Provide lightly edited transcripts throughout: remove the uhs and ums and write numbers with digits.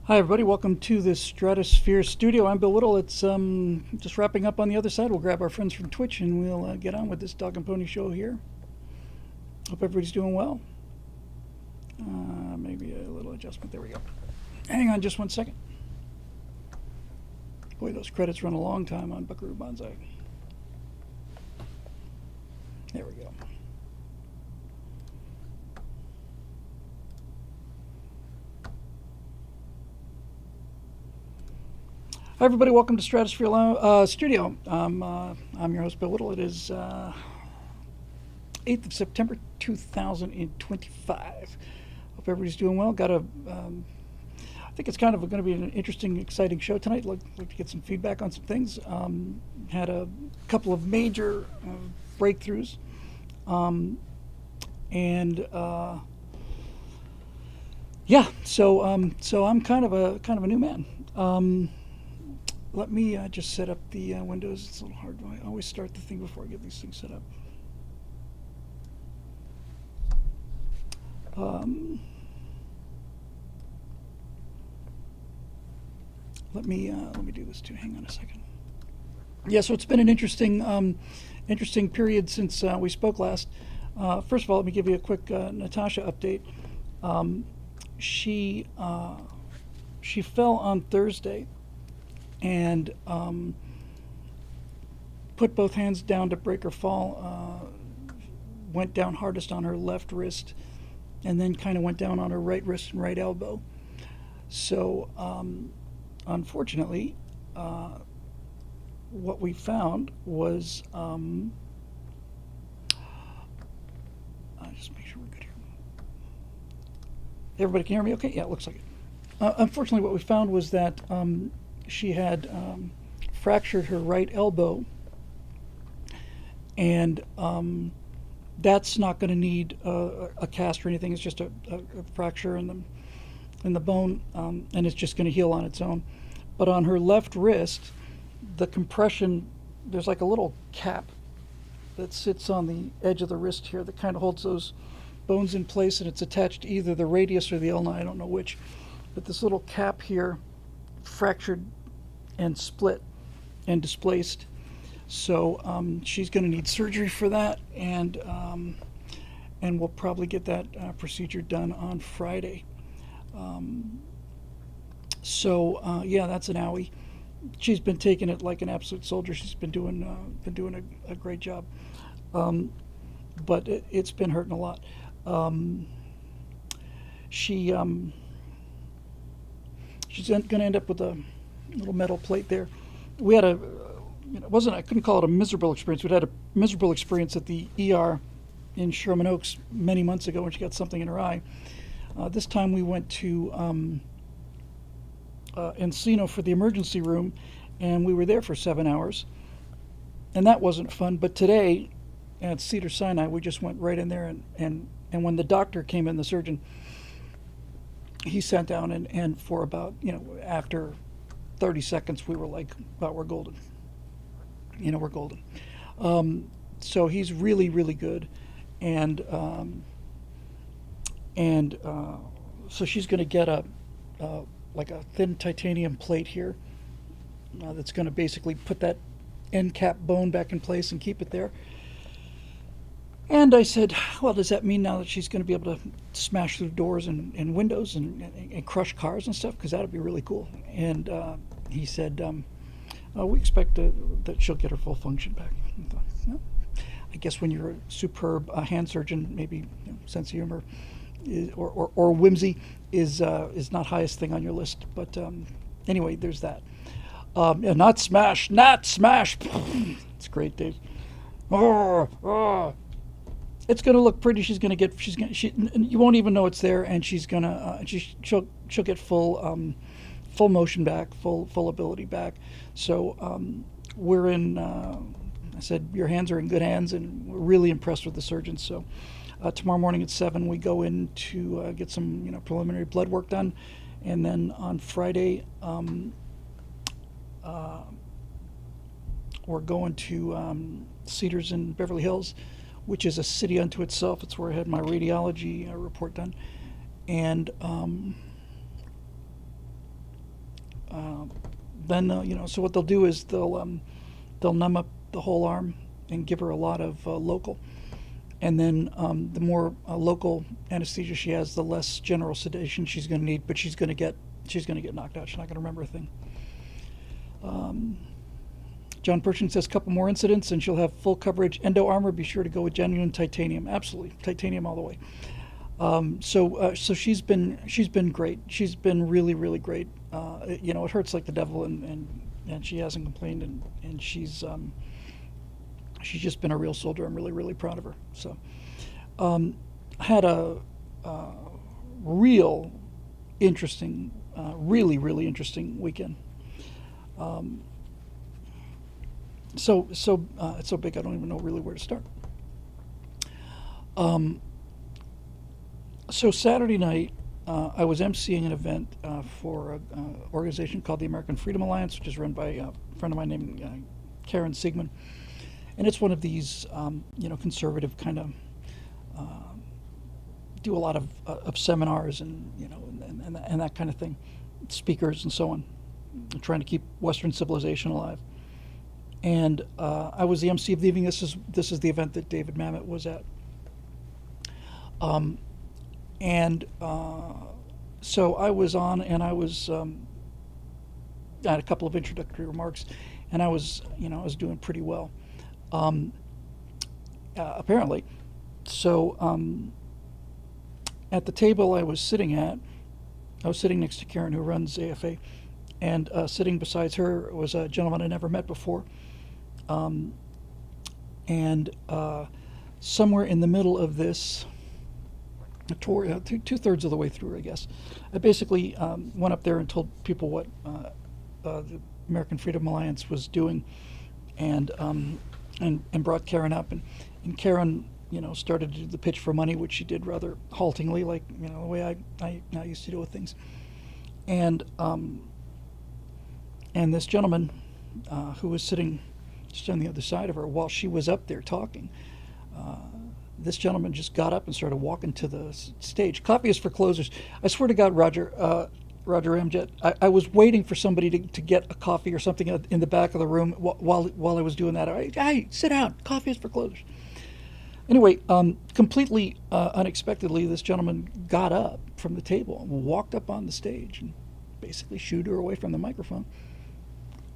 Hi, everybody. Welcome to the Stratosphere Studio. I'm Bill Whittle. It's just wrapping up on the other side. We'll grab our friends from Twitch and we'll get on with this Dog and Pony show here. Hope everybody's doing well. Maybe a little adjustment. There we go. Hang on just one second. Boy, those credits run a long time on Buckaroo Banzai. There we go. Hi, everybody. Welcome to Stratosphere Studio. I'm your host, Bill Whittle. It is 8th of September, 2025. Hope everybody's doing well. I think it's kind of going to be an interesting, exciting show tonight. Like to get some feedback on some things. Had a couple of major breakthroughs, and yeah. So I'm kind of a new man. Let me just set up the windows. It's a little hard. I always start the thing before I get these things set up. Let me do this too. Hang on a second. Yeah, so it's been an interesting period since we spoke last. First of all, let me give you a quick Natasha update. She fell on Thursday and put both hands down to break her fall. Went down hardest on her left wrist, and then kind of went down on her right wrist and right elbow. So, unfortunately, what we found was, just make sure we're good here. Everybody can hear me okay? Yeah, it looks like it. Unfortunately, what we found was that she had fractured her right elbow, and that's not going to need a cast or anything. It's just a fracture in the bone, and it's just going to heal on its own. But on her left wrist, the compression, there's like a little cap that sits on the edge of the wrist here that kind of holds those bones in place, and it's attached to either the radius or the ulna, I don't know which. But this little cap here fractured and split and displaced. So she's going to need surgery for that, and we'll probably get that procedure done on Friday. Yeah, that's an owie. She's been taking it like an absolute soldier. She's been doing a great job, but it's been hurting a lot. She's going to end up with a little metal plate there. We had I couldn't call it a miserable experience. We'd had a miserable experience at the ER in Sherman Oaks many months ago when she got something in her eye. This time we went to Encino for the emergency room, and we were there for 7 hours, and that wasn't fun. But today at Cedars-Sinai, we just went right in there, and when the doctor came in, the surgeon, he sat down, and for about, after 30 seconds, we were like, wow, we're golden. We're golden. So he's really, really good. And so she's going to get like a thin titanium plate here that's going to basically put that end cap bone back in place and keep it there. And I said, well, does that mean now that she's going to be able to smash through doors and windows and crush cars and stuff? Because that would be really cool. And he said, we expect that she'll get her full function back. I thought, well, I guess when you're a superb hand surgeon, maybe sense of humor or whimsy is not highest thing on your list. But anyway, there's that. Not smash. It's great, Dave. It's going to look pretty. You won't even know it's there, and she'll get full motion back, full ability back. So we're in. I said your hands are in good hands, and we're really impressed with the surgeons. So tomorrow morning at 7, we go in to get some preliminary blood work done, and then on Friday we're going to Cedars in Beverly Hills, which is a city unto itself. It's where I had my radiology report done. And then so what they'll do is they'll numb up the whole arm and give her a lot of local, and then the more local anesthesia she has, the less general sedation she's going to need. But she's going to get knocked out. She's not going to remember a thing. John Pershing says, couple more incidents and she'll have full coverage. Endo armor, be sure to go with genuine titanium. Absolutely, titanium all the way. So she's been great. She's been really, really great. It hurts like the devil, and she hasn't complained, and she's just been a real soldier. I'm really, really proud of her. So, had a real interesting, really, really interesting weekend. So it's so big I don't even know really where to start. So Saturday night, I was emceeing an event for an organization called the American Freedom Alliance, which is run by a friend of mine named Karen Siegman, and it's one of these conservative kind of do a lot of seminars and and that kind of thing, speakers and so on, trying to keep Western civilization alive. And I was the MC of the evening. This is the event that David Mamet was at. So I was on, and I had a couple of introductory remarks, and I was doing pretty well, apparently. So at the table I was sitting next to Karen, who runs AFA, and sitting beside her was a gentleman I never met before. Somewhere in the middle of this tour, two-thirds of the way through, I guess, I basically went up there and told people what the American Freedom Alliance was doing, and brought Karen up, and Karen started to do the pitch for money, which she did rather haltingly, like the way I used to do with things, and this gentleman who was sitting just on the other side of her while she was up there talking, this gentleman just got up and started walking to the stage. Coffee is for closers. I swear to God, Roger Ramjet, I was waiting for somebody to get a coffee or something in the back of the room while I was doing that. Hey, sit down. Coffee is for closers. Anyway, completely unexpectedly, this gentleman got up from the table and walked up on the stage and basically shooed her away from the microphone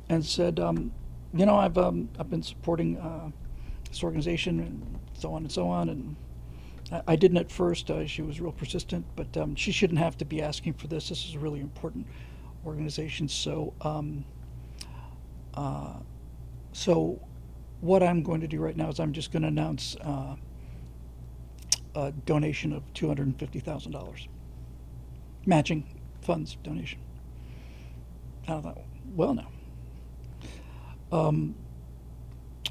and said, I've been supporting this organization and so on, and I didn't at first. She was real persistent, but she shouldn't have to be asking for this. This is a really important organization. So what I'm going to do right now is I'm just going to announce a donation of $250,000, matching funds donation. I thought, well, now.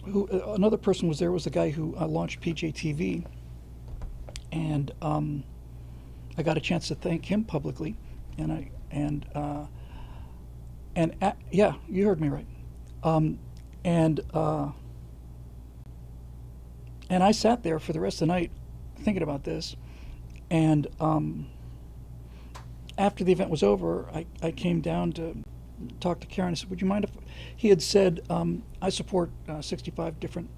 Another person was there was the guy who launched PJTV, and I got a chance to thank him publicly, yeah, you heard me right, and I sat there for the rest of the night thinking about this, and after the event was over, I came down to talked to Karen. I said, would you mind if he had said, I support 65 different,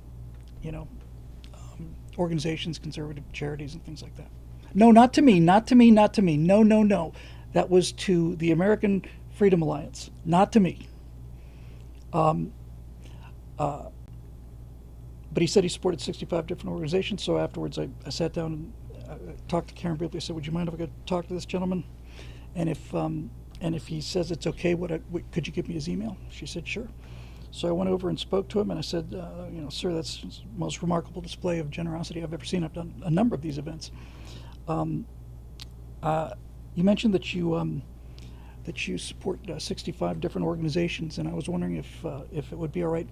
organizations, conservative charities and things like that. No, not to me. No. That was to the American Freedom Alliance, not to me. But he said he supported 65 different organizations. So afterwards I sat down and talked to Karen briefly. I said, would you mind if I could talk to this gentleman? And if he says it's okay, could you give me his email? She said, sure. So I went over and spoke to him, and I said, sir, that's the most remarkable display of generosity I've ever seen. I've done a number of these events. You mentioned that you support 65 different organizations, and I was wondering if it would be all right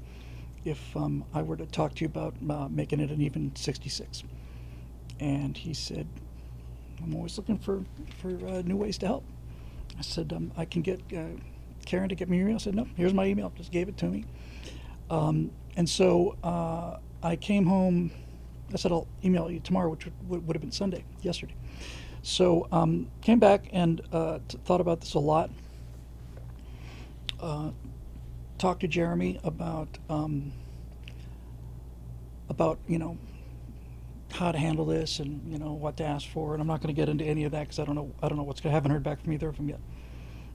if I were to talk to you about making it an even 66. And he said, I'm always looking for new ways to help. I said, I can get Karen to get me your email. I said, no, here's my email. Just gave it to me. And so I came home. I said, I'll email you tomorrow, which would have been Sunday, yesterday. So came back and thought about this a lot. talk to Jeremy about how to handle this and what to ask for. And I'm not going to get into any of that because I don't know what's going to. Haven't heard back from either of them yet.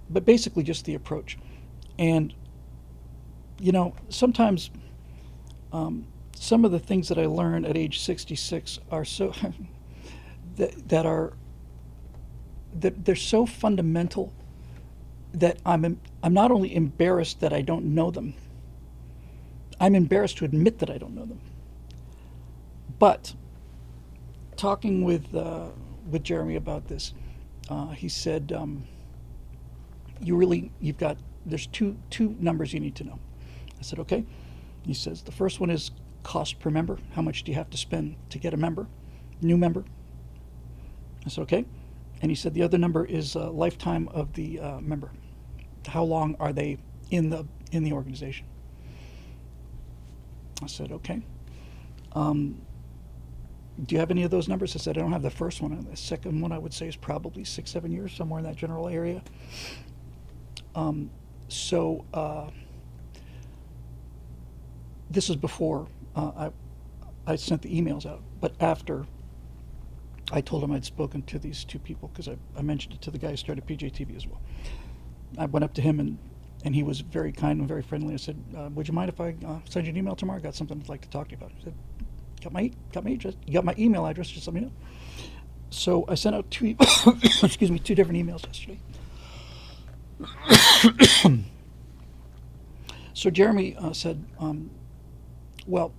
But basically, just the approach. And sometimes some of the things that I learned at age 66 are so that they're so fundamental that I'm not only embarrassed that I don't know them. I'm embarrassed to admit that I don't know them. But talking with Jeremy about this, he said, there's two numbers you need to know. I said, okay. He says the first one is cost per member. How much do you have to spend to get a member, new member? I said, okay. And he said the other number is lifetime of the member. How long are they in the organization? I said, okay. Do you have any of those numbers? I said, I don't have the first one. The second one I would say is probably 6-7 years, somewhere in that general area. This is before I sent the emails out, but after I told him I'd spoken to these two people, because I mentioned it to the guy who started PJTV as well. I went up to him and he was very kind and very friendly. I said, would you mind if I send you an email tomorrow? I got something I'd like to talk to you about. He said, you got my email address, just let me know. So I sent out two two different emails yesterday. So Jeremy said, well,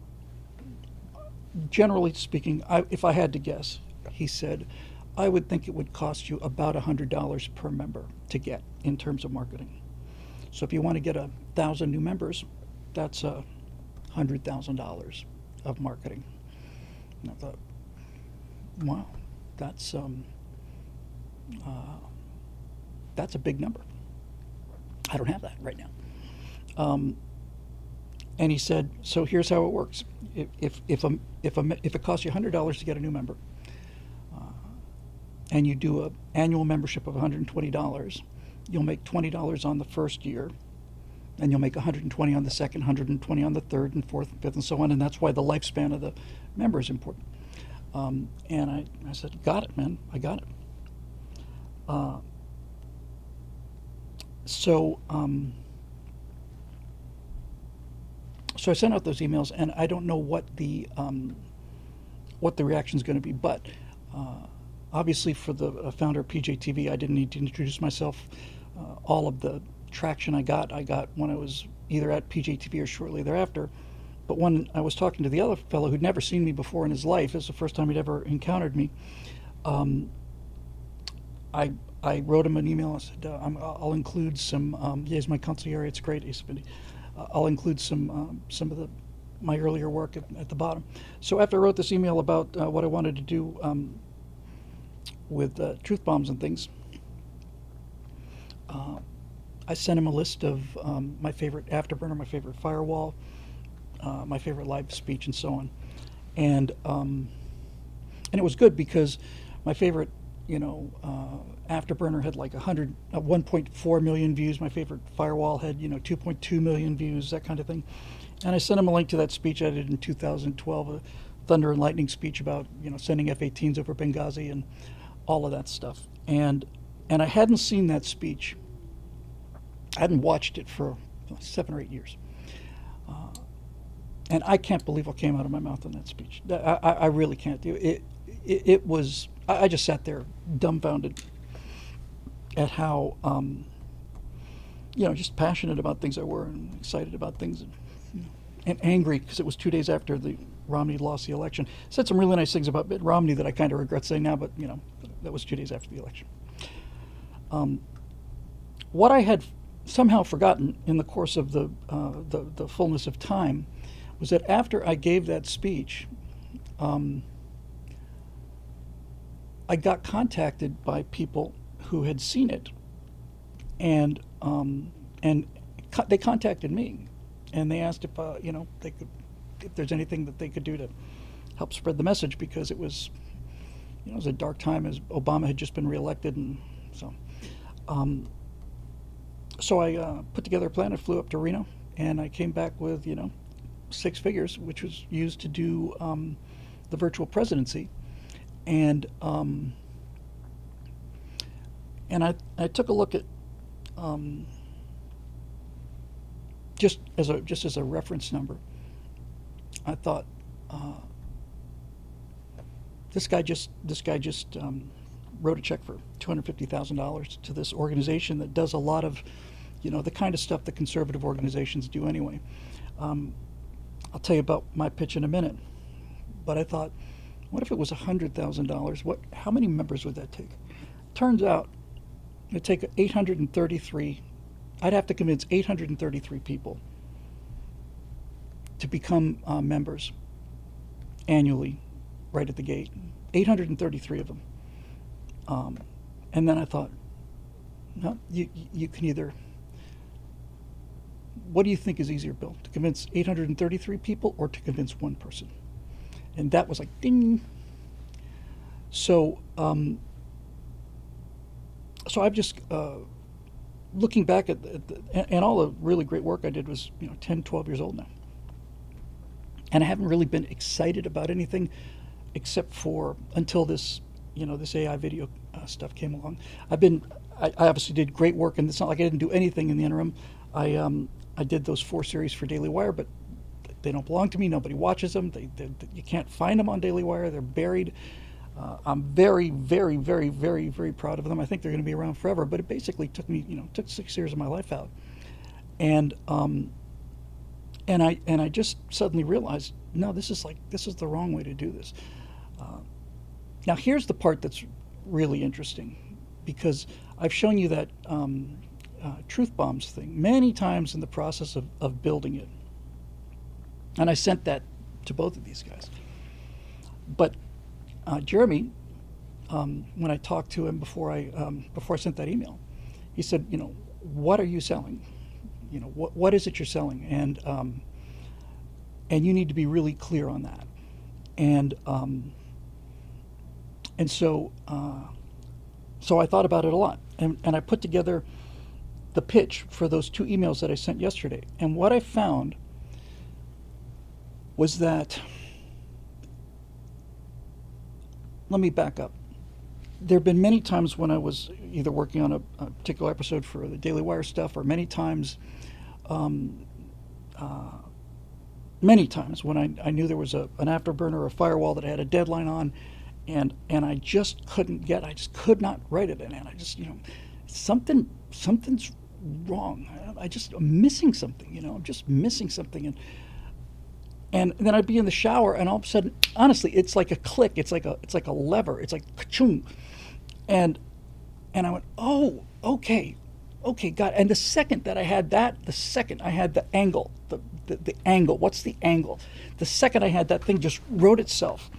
generally speaking, if I had to guess, he said, I would think it would cost you about $100 per member to get in terms of marketing. So if you want to get 1,000 new members, that's $100,000 of marketing. And I thought, wow, that's a big number. I don't have that right now. And he said, so here's how it works. If it costs you $100 to get a new member, and you do an annual membership of $120, you'll make $20 on the first year, and you'll make $120 on the second, $120 on the third and fourth and fifth and so on. And that's why the lifespan of the member is important. And I said, got it, man. I got it. So I sent out those emails, and I don't know what the reaction is going to be. But obviously, for the founder of PJTV, I didn't need to introduce myself. All of the traction I got when I was either at PJTV or shortly thereafter. But when I was talking to the other fellow who'd never seen me before in his life, it was the first time he'd ever encountered me. I wrote him an email. I said, I'll include some. Here's my concierge. It's great. He said, I'll include some of my earlier work at the bottom. So after I wrote this email about what I wanted to do with truth bombs and things, I sent him a list of my favorite afterburner, my favorite firewall, my favorite live speech, and so on. And it was good because my favorite, afterburner had like 1.4 million views. My favorite firewall had 2.2 million views, that kind of thing. And I sent him a link to that speech I did in 2012, a thunder and lightning speech about sending F-18s over Benghazi and all of that stuff. And I hadn't seen that speech. I hadn't watched it for 7 or 8 years. And I can't believe what came out of my mouth in that speech. I really can't. It was, I just sat there dumbfounded at how, just passionate about things I were, and excited about things, and angry because it was 2 days after Romney lost the election. Said some really nice things about Mitt Romney that I kind of regret saying now, but that was 2 days after the election. What I had somehow forgotten in the course of the fullness of time was that after I gave that speech, I got contacted by people who had seen it, and they contacted me, and they asked if if there's anything that they could do to help spread the message, because it was a dark time as Obama had just been reelected, and so So I put together a plan. I flew up to Reno, and I came back with, six figures, which was used to do the virtual presidency. And I took a look at, um, just as a reference number. I thought, uh, this guy just wrote a check for $250,000 to this organization that does a lot of, the kind of stuff that conservative organizations do anyway. Um, I'll tell you about my pitch in a minute, but I thought, what if it was $100,000? How many members would that take? Turns out it'd take 833. I'd have to convince 833 people to become members annually, right at the gate. 833 of them. Um, and then I thought, no, you can either. What do you think is easier, Bill? To convince 833 people or to convince one person? And that was like ding. So, so I've just looking back and all the really great work I did was 10, 12 years old now, and I haven't really been excited about anything except for until this AI video stuff came along. I obviously did great work, and it's not like I didn't do anything in the interim. I did those 4 series for Daily Wire, but they don't belong to me. Nobody watches them. You can't find them on Daily Wire. They're buried. I'm very, very, very, very, very proud of them. I think they're going to be around forever. But it basically took 6 years of my life out, and I just suddenly realized, no, this is the wrong way to do this. Uh, Now here's the part that's really interesting, because I've shown you that truth bombs thing many times in the process of building it, and I sent that to both of these guys. But Jeremy, when I talked to him before I sent that email, he said, what are you selling? What is it you're selling? And you need to be really clear on that. And and so so I thought about it a lot, and I put together the pitch for those 2 emails that I sent yesterday. And what I found was that, let me back up. There have been many times when I was either working on a particular episode for the Daily Wire stuff, or um, uh, many times when I knew there was an afterburner or a firewall that I had a deadline on, and I just I just could not write it, and I just something's wrong. I'm missing something. I'm just missing something, and then I'd be in the shower, and all of a sudden, honestly, it's like a click. It's like a lever. It's like ka-chung, and I went, oh, okay, okay, got it. And the second I had the angle, the angle. What's the angle? The second I had that thing just wrote itself.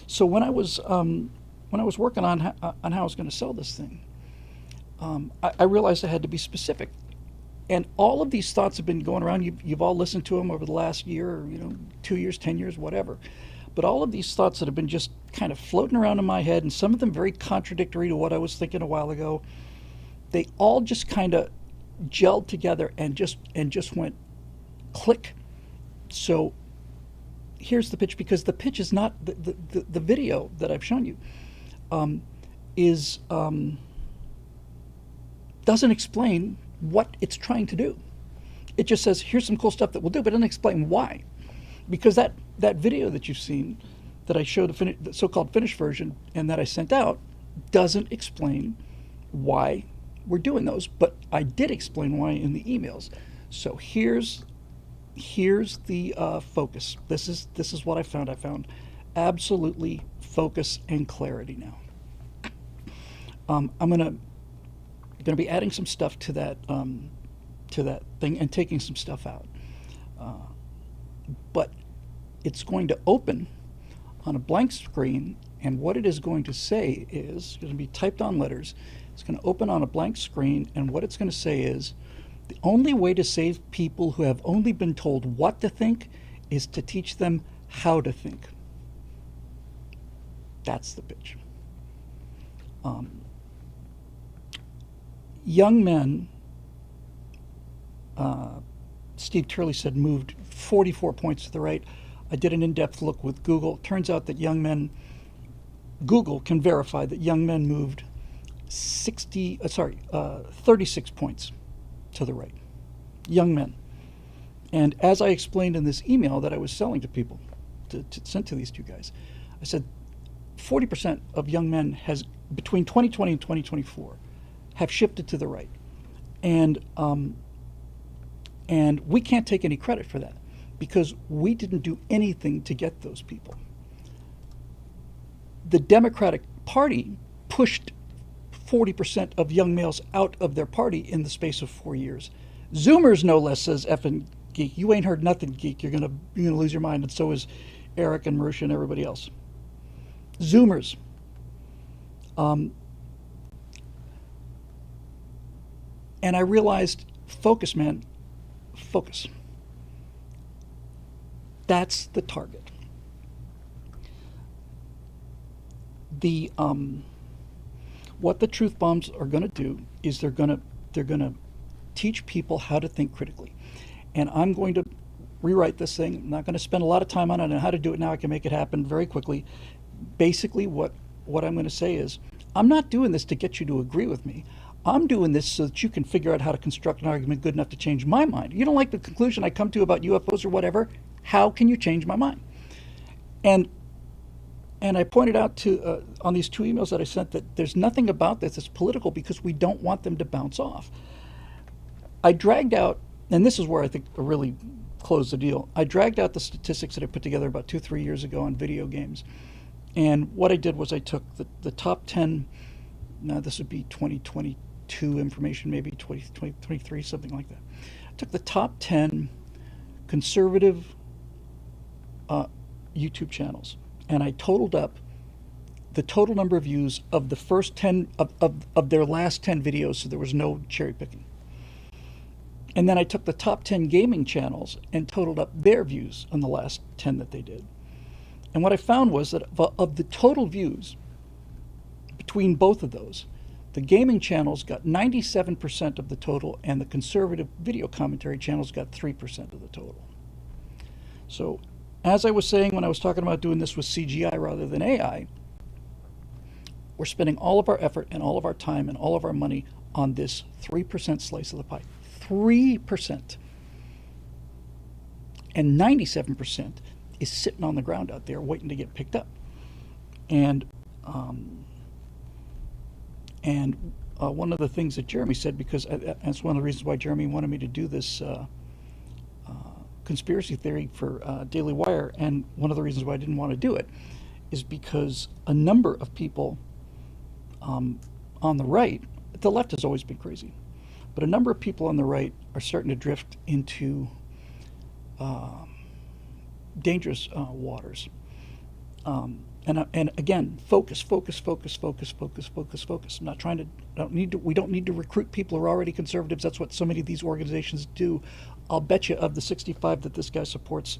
So when I was working on how I was going to sell this thing, I realized I had to be specific. And all of these thoughts have been going around. You've all listened to them over the last year, or 2 years, 10 years, whatever. But all of these thoughts that have been just kind of floating around in my head, and some of them very contradictory to what I was thinking a while ago, they all just kind of gelled together and just went click. So here's the pitch, because the pitch is not the video that I've shown you, is doesn't explain what it's trying to do. It just says, here's some cool stuff that we'll do, but it doesn't explain why. Because that video that you've seen, that I showed, the so-called finished version, and that I sent out, doesn't explain why we're doing those. But I did explain why in the emails. So here's the focus. This is what I found. I found absolutely focus and clarity now. I'm gonna be adding some stuff to that thing and taking some stuff out. Uh, but it's going to open on a blank screen, and what it is going to say is going to be typed on letters. It's going to open on a blank screen, and what it's going to say is, the only way to save people who have only been told what to think is to teach them how to think. That's the pitch. Young men Steve Turley said moved 44 points to the right. I did an in-depth look with Google. Turns out that Google can verify that young men moved 36 points to the right. Young men. And as I explained in this email that I was selling to people, to send to these two guys, I said 40% of young men has between 2020 and 2024 have shifted to the right, and we can't take any credit for that because we didn't do anything to get those people. The Democratic Party pushed 40% of young males out of their party in the space of 4 years. Zoomers, no less, says effing geek. You ain't heard nothing, geek. You're gonna lose your mind, and so is Eric and Marusha and everybody else. Zoomers. And I realized, focus, man, focus. That's the target. What the truth bombs are going to do is they're going to teach people how to think critically. And I'm going to rewrite this thing. I'm not going to spend a lot of time on it and how to do it now. I can make it happen very quickly. Basically, what I'm going to say is, I'm not doing this to get you to agree with me. I'm doing this so that you can figure out how to construct an argument good enough to change my mind. You don't like the conclusion I come to about UFOs or whatever, how can you change my mind? And I pointed out to on these two emails that I sent that there's nothing about this that's political because we don't want them to bounce off. I dragged out, and this is where I think I really closed the deal. I dragged out the statistics that I put together about 2-3 years ago on video games. And what I did was I took the top 10, now this would be 2022 information, maybe 2023, something like that. I took the top 10 conservative YouTube channels, and I totaled up the total number of views of the first 10 of their last 10 videos, so there was no cherry picking. And then I took the top 10 gaming channels and totaled up their views on the last 10 that they did. And what I found was that of the total views between both of those, the gaming channels got 97% of the total, and the conservative video commentary channels got 3% of the total. So, as I was saying when I was talking about doing this with CGI rather than AI, we're spending all of our effort and all of our time and all of our money on this 3% slice of the pie. 3%. And 97% is sitting on the ground out there waiting to get picked up. And one of the things that Jeremy said, because that's one of the reasons why Jeremy wanted me to do this conspiracy theory for Daily Wire, and one of the reasons why I didn't want to do it is because a number of people on the right, the left has always been crazy, but a number of people on the right are starting to drift into dangerous waters. And again, focus. I'm not trying to. We don't need to recruit people who are already conservatives. That's what so many of these organizations do. I'll bet you of the 65 that this guy supports,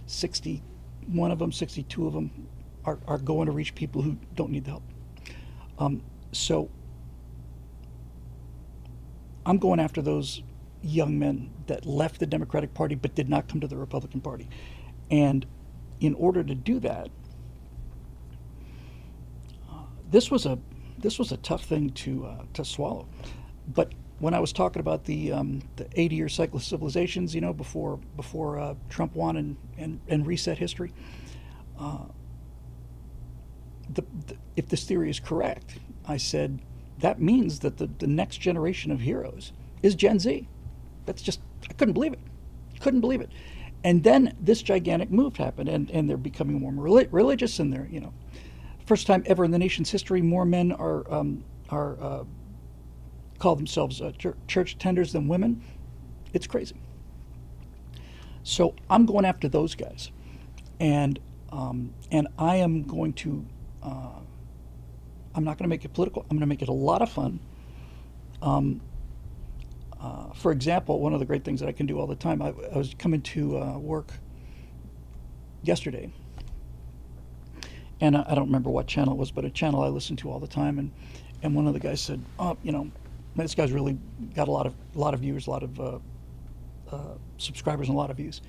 61 of them, 62 of them are going to reach people who don't need the help. So I'm going after those young men that left the Democratic Party but did not come to the Republican Party. And in order to do that, this was a tough thing to swallow. But when I was talking about the 80-year cycle of civilizations, before Trump won and reset history, if this theory is correct, I said that means that the next generation of heroes is Gen Z. That's just, I couldn't believe it. And then this gigantic move happened, and they're becoming more religious, and they're, first time ever in the nation's history, more men are call themselves church attenders than women. It's crazy. So I'm going after those guys, and I am going to. I'm not going to make it political. I'm going to make it a lot of fun. For example, one of the great things that I can do all the time, I was coming to work yesterday, and I don't remember what channel it was, but a channel I listen to all the time, and one of the guys said, "Oh, this guy's really got a lot of viewers, a lot of subscribers and a lot of views.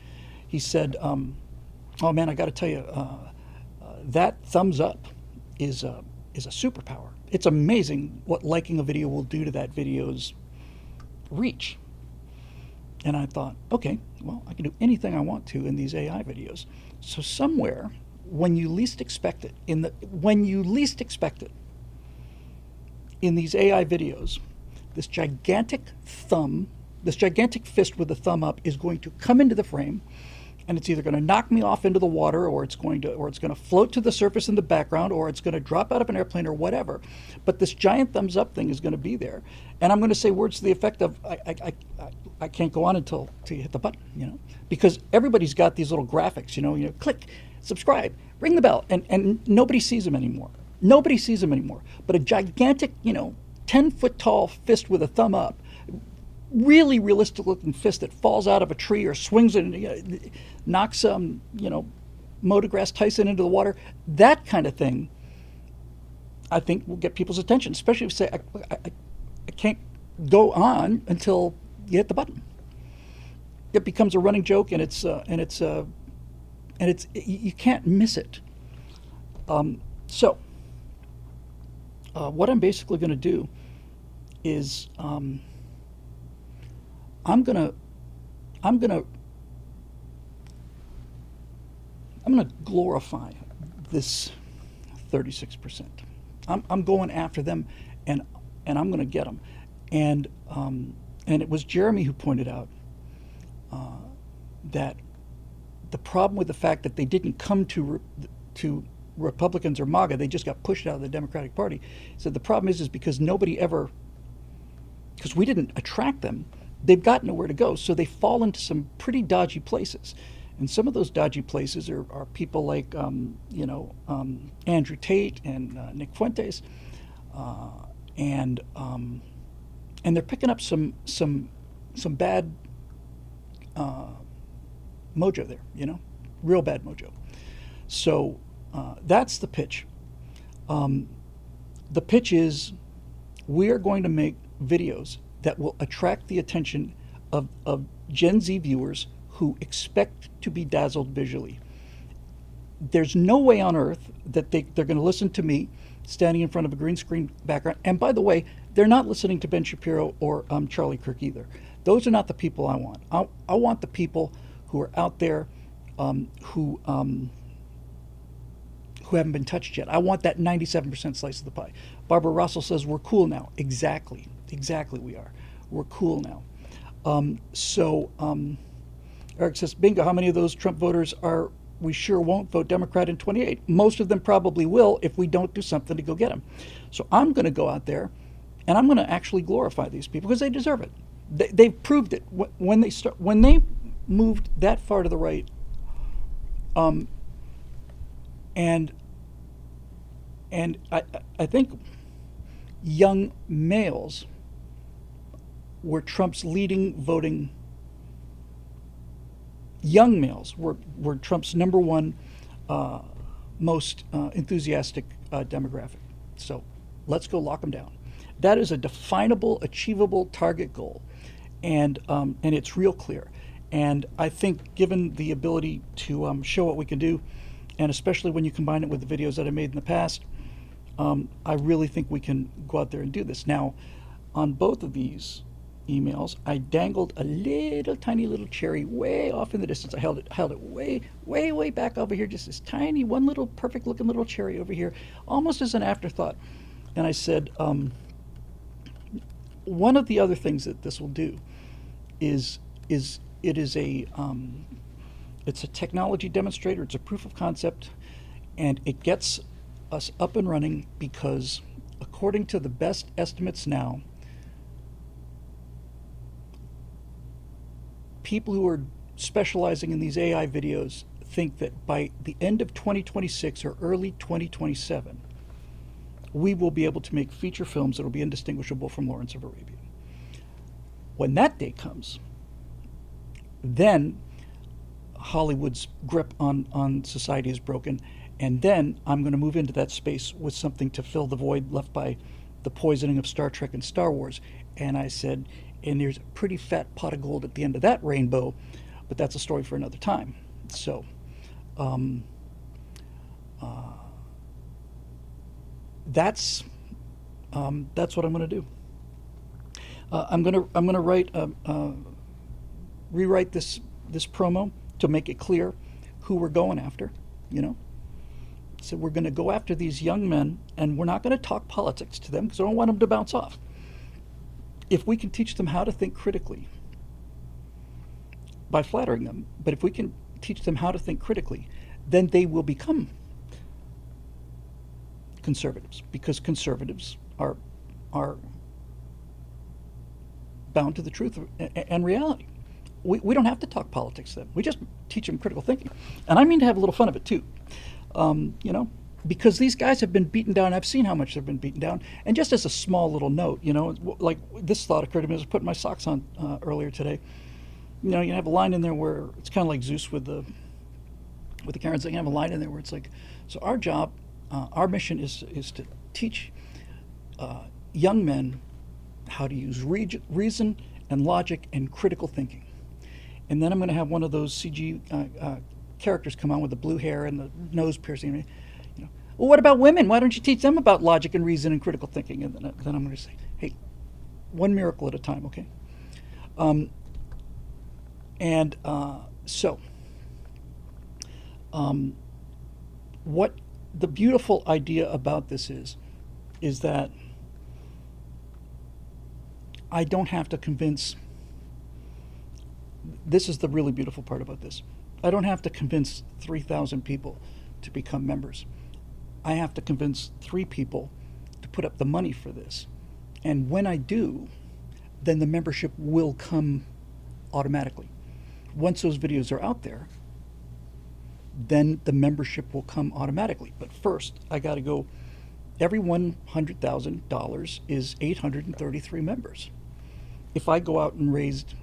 He said, "Oh man, I got to tell you, that thumbs up is a superpower. It's amazing what liking a video will do to that video's reach." And I thought, okay, well, I can do anything I want to in these AI videos. So somewhere, when you least expect it, in these AI videos, this gigantic fist with a thumb up is going to come into the frame, and it's either going to knock me off into the water, or it's going to float to the surface in the background, or it's going to drop out of an airplane or whatever. But this giant thumbs up thing is going to be there, and I'm going to say words to the effect of, I can't go on until you hit the button, because everybody's got these little graphics, click, subscribe, ring the bell, and nobody sees them anymore. Nobody sees them anymore. But a gigantic, 10-foot tall fist with a thumb up, really realistic looking fist that falls out of a tree or swings and knocks Mo deGrasse Tyson into the water, that kind of thing, I think will get people's attention, especially if you say, I can't go on until you hit the button. It becomes a running joke, and you can't miss it. So what I'm basically going to do is I'm gonna glorify this 36%. I'm going after them, and I'm gonna get them. And it was Jeremy who pointed out that the problem with the fact that they didn't come to Republicans or MAGA, they just got pushed out of the Democratic Party. So the problem is because because we didn't attract them, they've got nowhere to go. So they fall into some pretty dodgy places. And some of those dodgy places are people like, Andrew Tate and Nick Fuentes. And they're picking up some bad mojo there, real bad mojo. So that's the pitch. The pitch is, we are going to make videos that will attract the attention of Gen Z viewers who expect to be dazzled visually. There's no way on earth that they're going to listen to me standing in front of a green screen background. And by the way, they're not listening to Ben Shapiro or Charlie Kirk either. Those are not the people I want. I want the people who are out there who haven't been touched yet. I want that 97% slice of the pie. Barbara Russell says we're cool now. Exactly we are. We're cool now. Eric says, bingo, how many of those Trump voters are we sure won't vote Democrat in 28? Most of them probably will if we don't do something to go get them. So I'm going to go out there, and I'm going to actually glorify these people because they deserve it. They've proved it. When they moved that far to the right, and I think young males were Trump's leading voting. Young males were Trump's number one most enthusiastic demographic. So let's go lock them down. That is a definable, achievable target goal, and it's real clear. And I think, given the ability to show what we can do, and especially when you combine it with the videos that I made in the past, I really think we can go out there and do this. Now, on both of these emails, I dangled a tiny little cherry way off in the distance. I held it way back over here, just this tiny, one little perfect looking little cherry over here, almost as an afterthought. And I said, one of the other things that this will do is it's a technology demonstrator. It's a proof of concept, and it gets us up and running because, according to the best estimates now, people who are specializing in these AI videos think that by the end of 2026 or early 2027, we will be able to make feature films that will be indistinguishable from Lawrence of Arabia. When that day comes, then Hollywood's grip on society is broken, and then I'm going to move into that space with something to fill the void left by the poisoning of Star Trek and Star Wars. And I said, and there's a pretty fat pot of gold at the end of that rainbow, but that's a story for another time. So, um, uh, that's that's what I'm going to do. I'm gonna rewrite this promo to make it clear who we're going after. You know, so we're going to go after these young men, and we're not going to talk politics to them because I don't want them to bounce off. If we can teach them how to think critically by flattering them, but if we can teach them how to think critically, then they will become conservatives because conservatives are bound to the truth and reality. We don't have to talk politics to them. We just teach them critical thinking. And I mean to have a little fun of it too. You know, because these guys have been beaten down. I've seen how much they've been beaten down. And just as a small little note, you know, like this thought occurred to me as I was putting my socks on earlier today. You know, you have a line in there where it's kind of like Zeus with the Karens. You have a line in there where it's like, so our job, our mission is to teach young men how to use reason and logic and critical thinking. And then I'm going to have one of those CG characters come on with the blue hair and the nose piercing. You know, well, what about women? Why don't you teach them about logic and reason and critical thinking? And then I'm going to say, hey, one miracle at a time, okay? So, what the beautiful idea about this is that I don't have to convince. This is the really beautiful part about this. I don't have to convince 3,000 people to become members. I have to convince 3 people to put up the money for this. And when I do, then the membership will come automatically. Once those videos are out there, then the membership will come automatically. But first, I got to go. Every $100,000 is 833 members. If I go out and raised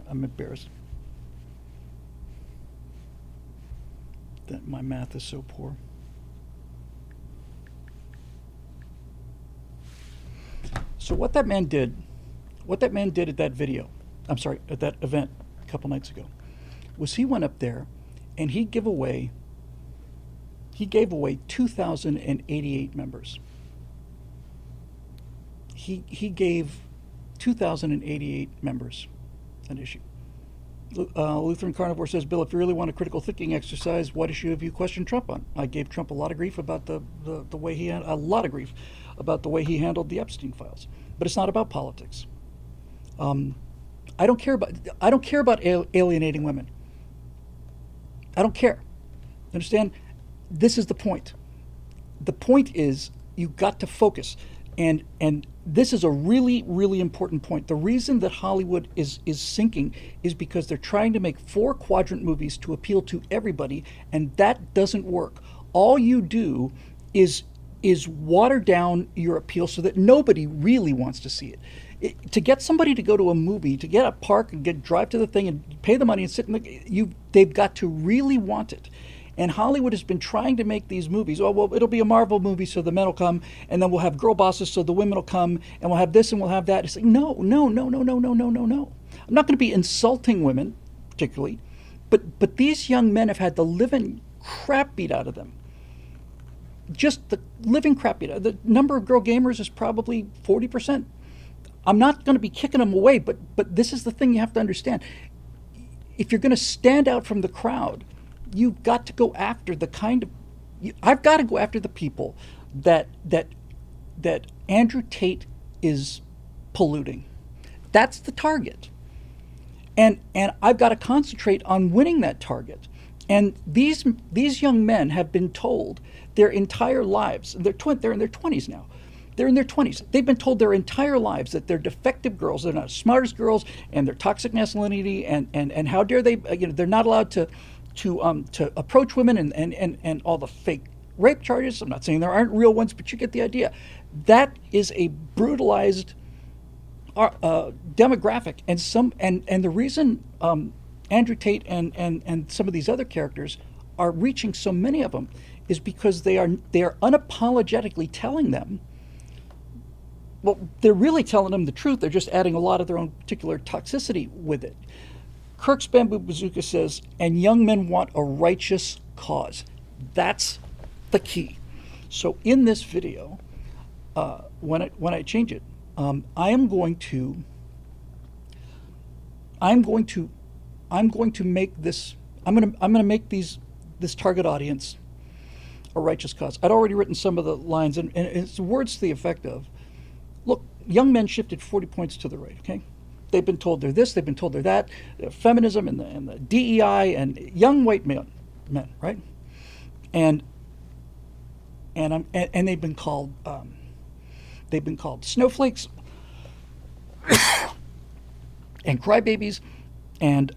I'm embarrassed that my math is so poor. So what that man did at that video, I'm sorry, at that event a couple nights ago, was he went up there and he gave away 2,088 members. He gave 2,088 members an issue. Lutheran Carnivore says, Bill, if you really want a critical thinking exercise, what issue have you questioned Trump on? I gave Trump a lot of grief about the way he had a lot of grief about the way he handled the Epstein files. But it's not about politics. I don't care about alienating women. I don't care. Understand? This is the point. The point is you've got to focus. And this is a really, really important point. The reason that Hollywood is sinking is because they're trying to make 4-quadrant movies to appeal to everybody, and that doesn't work. All you do is water down your appeal so that nobody really wants to see it. To get somebody to go to a movie, to get a park and drive to the thing and pay the money and sit in they've got to really want it. And Hollywood has been trying to make these movies. Oh, well, it'll be a Marvel movie, so the men will come, and then we'll have girl bosses, so the women will come, and we'll have this and we'll have that. It's like, no. I'm not going to be insulting women, particularly, but these young men have had the living crap beat out of them. Just the living crap beat out of them. The number of girl gamers is probably 40%. I'm not going to be kicking them away, but this is the thing you have to understand. If you're going to stand out from the crowd, you've got to go after I've got to go after the people that Andrew Tate is polluting. That's the target. And I've got to concentrate on winning that target. And these young men have been told their entire lives, they're in their 20s now. They're in their 20s. They've been told their entire lives that they're defective girls, they're not as smart as girls, and they're toxic masculinity, and how dare they, they're not allowed to approach women and all the fake rape charges. I'm not saying there aren't real ones, but you get the idea. That is a brutalized demographic, and the reason Andrew Tate and some of these other characters are reaching so many of them is because they are unapologetically telling them. Well, they're really telling them the truth. They're just adding a lot of their own particular toxicity with it. Kirk's Bamboo Bazooka says, and young men want a righteous cause. That's the key. So in this video, when I change it, I'm going to make this. I'm going to make this target audience a righteous cause. I'd already written some of the lines, and it's words to the effect of, look, young men shifted 40 points to the right, okay? They've been told they're this, they've been told they're that, feminism and the DEI and young white men, right? And they've been called snowflakes and crybabies and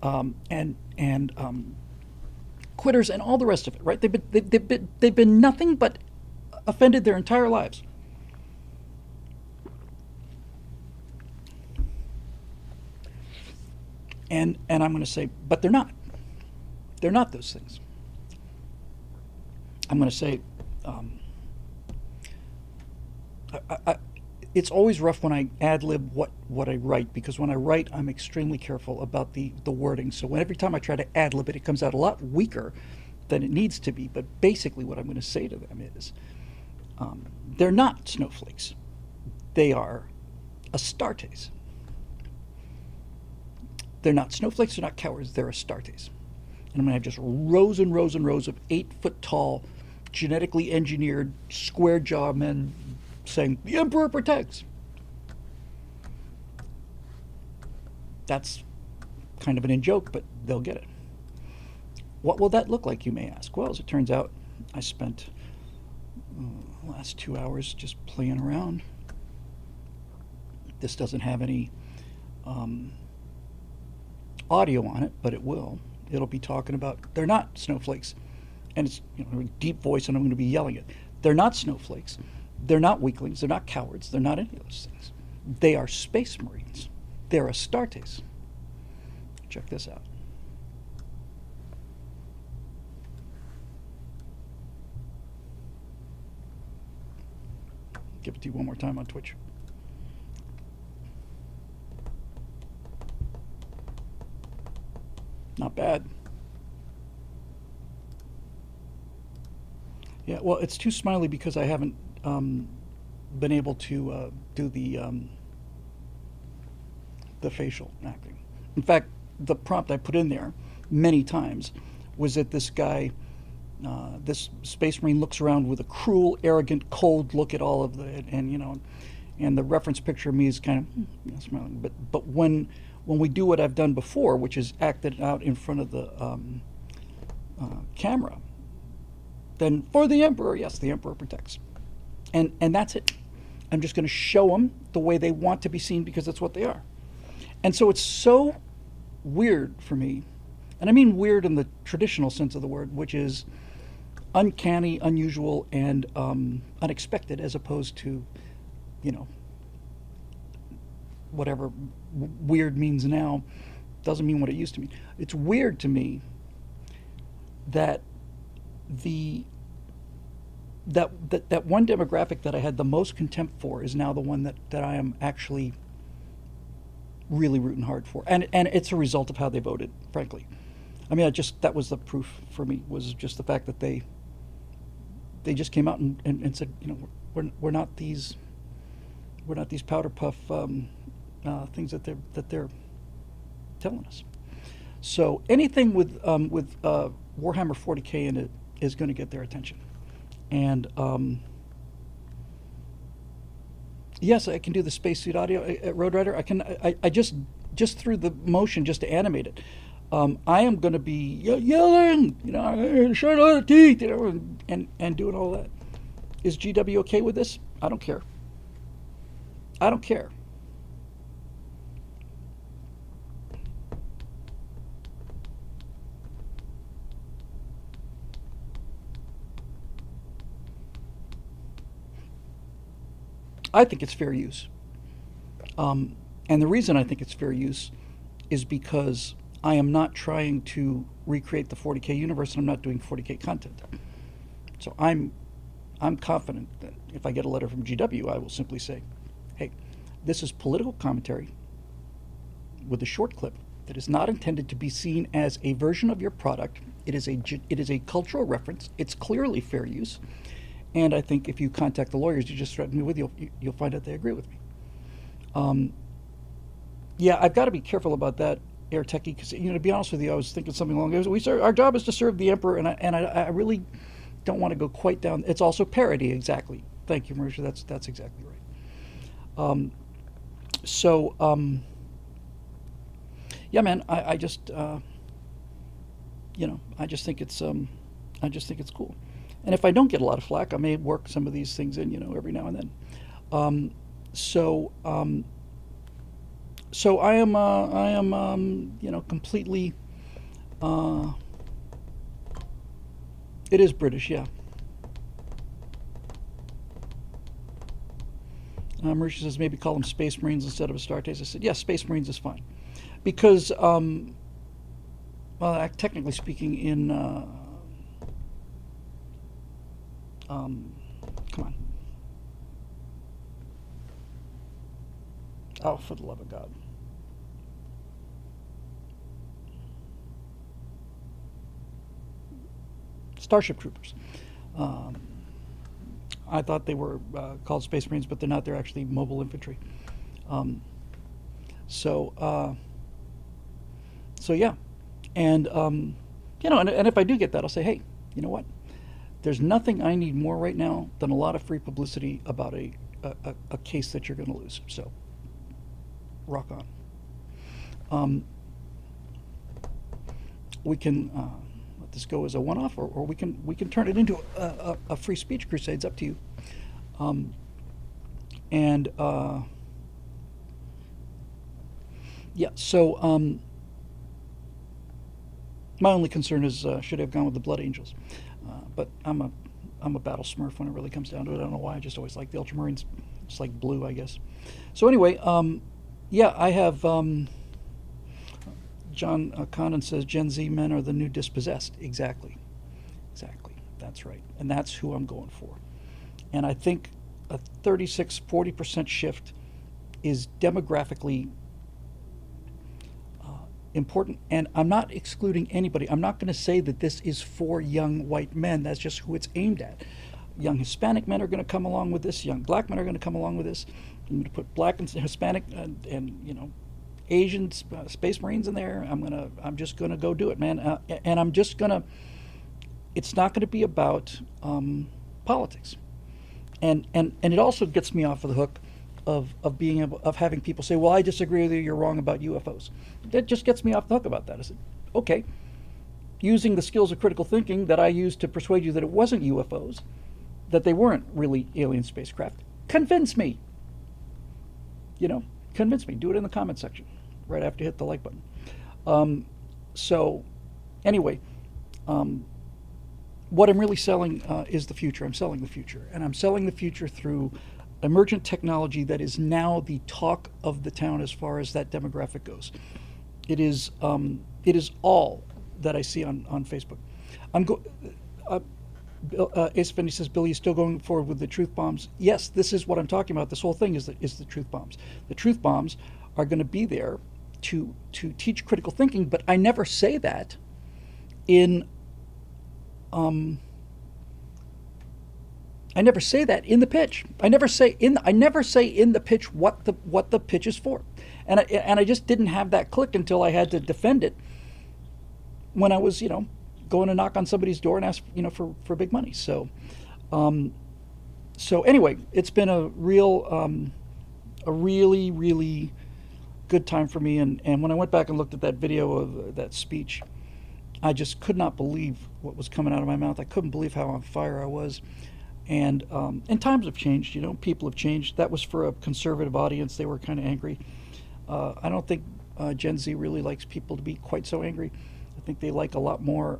quitters and all the rest of it, right? They've been nothing but offended their entire lives. And I'm going to say, but they're not. They're not those things. I'm going to say, it's always rough when I ad-lib what I write, because when I write, I'm extremely careful about the wording. So every time I try to ad-lib it, it comes out a lot weaker than it needs to be. But basically what I'm going to say to them is, they're not snowflakes. They are Astartes. They're not snowflakes, they're not cowards, they're Astartes. And I'm going to have just rows and rows and rows of 8-foot tall, genetically engineered, square jaw men saying, the Emperor protects. That's kind of an in-joke, but they'll get it. What will that look like, you may ask? Well, as it turns out, I spent the last 2 hours just playing around. This doesn't have any audio on it, but it will. It'll be talking about, they're not snowflakes. And it's, a deep voice, and I'm going to be yelling it. They're not snowflakes. They're not weaklings. They're not cowards. They're not any of those things. They are space marines. They're Astartes. Check this out. Give it to you one more time on Twitch. Not bad. Yeah, well, it's too smiley because I haven't been able to do the facial acting. In fact, the prompt I put in there many times was that this guy, this space marine, looks around with a cruel, arrogant, cold look at all of the, and the reference picture of me is kind of smiling. But when we do what I've done before, which is acted out in front of the camera, then for the Emperor, yes, the Emperor protects. And that's it. I'm just going to show them the way they want to be seen, because that's what they are. And so it's so weird for me, and I mean weird in the traditional sense of the word, which is uncanny, unusual, and unexpected, as opposed to, whatever weird means now doesn't mean what it used to mean. It's weird to me that that one demographic that I had the most contempt for is now the one that I am actually really rooting hard for, and it's a result of how they voted, frankly. I mean, that was the proof for me, was just the fact that they just came out and said, we're not these powder puff things that they're telling us. So anything with Warhammer 40K in it is going to get their attention. And yes, I can do the spacesuit audio at Road Rider. I just through the motion, just to animate it, I am going to be yelling, shut out the teeth, and doing all that. Is GW okay with this? I don't care. I don't care. I think it's fair use. And the reason I think it's fair use is because I am not trying to recreate the 40K universe, and I'm not doing 40K content. So I'm confident that if I get a letter from GW, I will simply say, hey, this is political commentary with a short clip that is not intended to be seen as a version of your product. It is a cultural reference. It's clearly fair use. And I think if you contact the lawyers you just threatened me with, you'll find out they agree with me. Um, yeah, I've got to be careful about that, Air Techie, because to be honest with you, I was thinking something along those. Our job is to serve the emperor, and I really don't want to go quite down. It's also parody, exactly. Thank you, Marisha. That's exactly right. So yeah, man, I just I just think it's cool. And if I don't get a lot of flack, I may work some of these things in, every now and then. Um, so so I am completely. Uh, it is British, yeah. Marisha says maybe call them Space Marines instead of Astartes. I said, yeah, Space Marines is fine, because well, technically speaking, in um, come on, oh, for the love of God. Starship Troopers. Um, I thought they were called Space Marines, but they're not. They're actually mobile infantry. Um, so, so yeah, and and if I do get that, I'll say, hey, you know what? There's nothing I need more right now than a lot of free publicity about a case that you're going to lose. So, rock on. Um, we can let this go as a one-off, or we can turn it into a free speech crusade. It's up to you. Um, and yeah, so my only concern is should I have gone with the Blood Angels, but I'm a battle smurf when it really comes down to it. I don't know why. I just always like the Ultramarines. It's like blue, I guess. So anyway, yeah, I have. John Condon says Gen Z men are the new dispossessed. Exactly. Exactly. That's right. And that's who I'm going for. And I think a 36-40% shift is demographically important. And I'm not excluding anybody. I'm not going to say that this is for young white men. That's just who it's aimed at. Young Hispanic men are going to come along with this. Young black men are going to come along with this. I'm going to put black and Hispanic and Asian Space Marines in there. I'm just gonna go do it, man. And I'm just gonna. It's not going to be about politics, and it also gets me off of the hook of being able of having people say, well, I disagree with you. You're wrong about UFOs. That just gets me off the hook about that. I said, okay, using the skills of critical thinking that I used to persuade you that it wasn't UFOs, that they weren't really alien spacecraft. Convince me. Convince me. Do it in the comment section right after you hit the like button. So, anyway, what I'm really selling is the future. I'm selling the future. And I'm selling the future through emergent technology that is now the talk of the town as far as that demographic goes. It is all that I see on Facebook. Ace Fendi says, Billy, you still going forward with the truth bombs? Yes, this is what I'm talking about. This whole thing is the truth bombs. The truth bombs are going to be there to teach critical thinking, but I never say that in I never say that in the pitch. I never say in the pitch what the pitch is for, and I just didn't have that click until I had to defend it when I was going to knock on somebody's door and ask for big money. So so anyway, it's been a really good time for me, and when I went back and looked at that video of that speech, I just could not believe what was coming out of my mouth. I couldn't believe how on fire I was. And times have changed, people have changed. That was for a conservative audience. They were kind of angry. I don't think Gen Z really likes people to be quite so angry. I think they like a lot more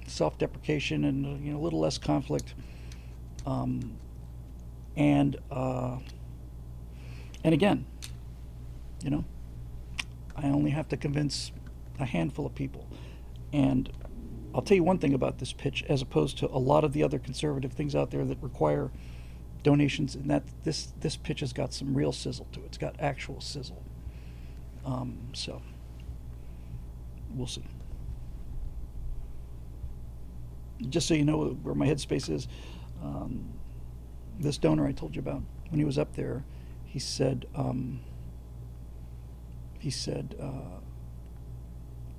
self-deprecation and a little less conflict. And again, I only have to convince a handful of people. And I'll tell you one thing about this pitch, as opposed to a lot of the other conservative things out there that require donations, and that this pitch has got some real sizzle to it. It's got actual sizzle. So we'll see. Just so you know where my headspace is, this donor I told you about, when he was up there, he said,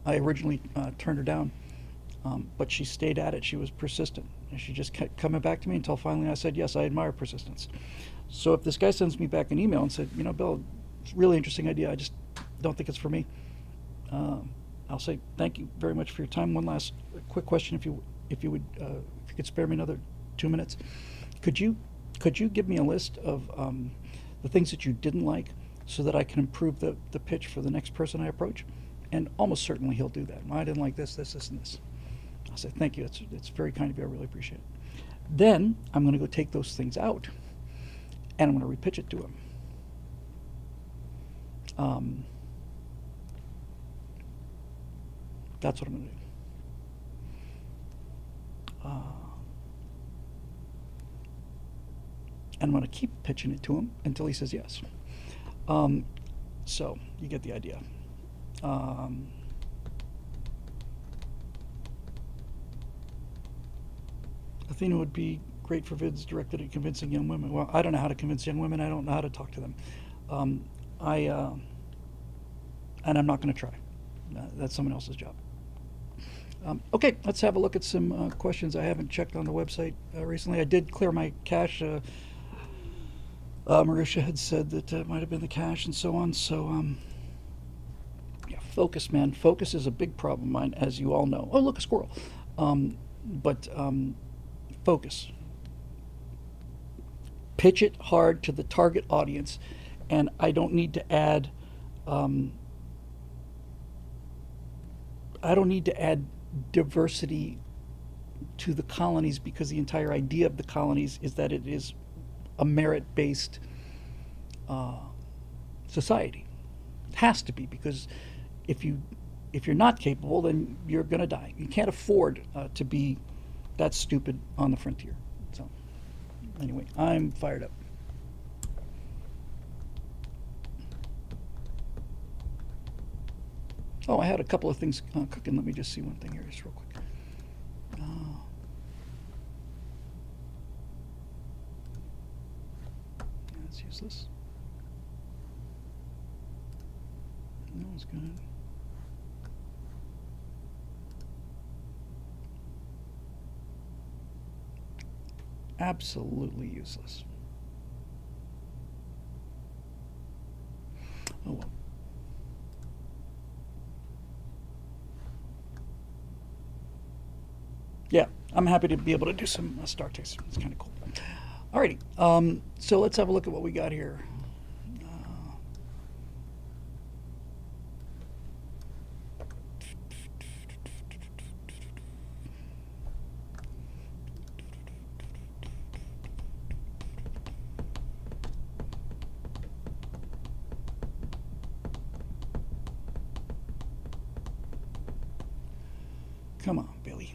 I originally turned her down, but she stayed at it. She was persistent, and she just kept coming back to me until finally I said, yes, I admire persistence. So if this guy sends me back an email and said, Bill, it's a really interesting idea, I just don't think it's for me, I'll say thank you very much for your time. One last quick question, if you could spare me another 2 minutes, could you give me a list of the things that you didn't like, so that I can improve the pitch for the next person I approach? And almost certainly he'll do that. I didn't like this, and this. I'll say thank you. It's very kind of you. I really appreciate it. Then I'm going to go take those things out, and I'm going to repitch it to him. That's what I'm going to do. And I'm going to keep pitching it to him until he says yes. So you get the idea. I think it would be great for vids directed at convincing young women. Well, I don't know how to convince young women. I don't know how to talk to them. And I'm not going to try. That's someone else's job. Okay, let's have a look at some questions. I haven't checked on the website recently. I did clear my cache. Marusha had said that it might have been the cache and so on. So, yeah, focus, man. Focus is a big problem of mine, as you all know. Oh, look, a squirrel. But focus. Pitch it hard to the target audience, and I don't need to add. I don't need to add diversity to the colonies, because the entire idea of the colonies is that it is a merit-based society. It has to be, because if you're not capable, then you're going to die. You can't afford to be that stupid on the frontier. So anyway, I'm fired up. Oh, I had a couple of things cooking. Let me just see one thing here, just real quick. That's useless. That was good. Absolutely useless. Oh well. Yeah, I'm happy to be able to do some Star Taste. It's kind of cool. Alrighty, so let's have a look at what we got here. Come on, Billy.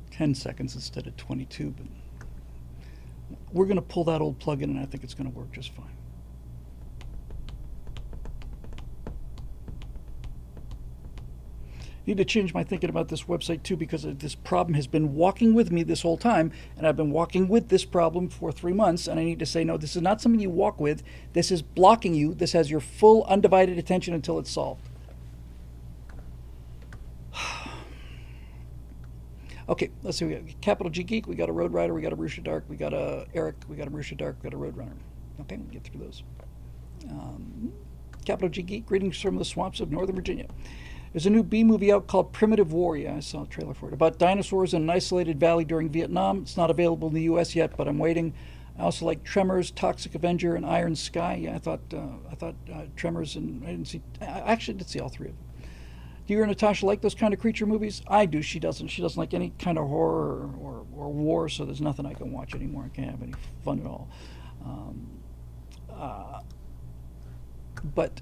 Ten seconds instead of 22, but we're going to pull that old plug in, and I think it's going to work just fine. Need to change my thinking about this website too, because this problem has been walking with me this whole time, and I've been walking with this problem for 3 months, and I need to say, no, this is not something you walk with. This is blocking you. This has your full undivided attention until it's solved. Okay, let's see. We got Capital G Geek, we got a Road Rider, we got a Marusha Dark, we got a Eric, we got a Marusha Dark, we got a Road Runner. Okay, we'll get through those. Capital G Geek, greetings from the swamps of Northern Virginia. There's a new B movie out called Primitive Warrior. I saw a trailer for it, about dinosaurs in an isolated valley during Vietnam. It's not available in the U.S. yet, but I'm waiting. I also like Tremors, Toxic Avenger, and Iron Sky. Yeah, I thought Tremors, and I didn't see. I actually did see all three of them. Do you or Natasha like those kind of creature movies? I do. She doesn't. She doesn't like any kind of horror or war, so there's nothing I can watch anymore. I can't have any fun at all. Um, uh, but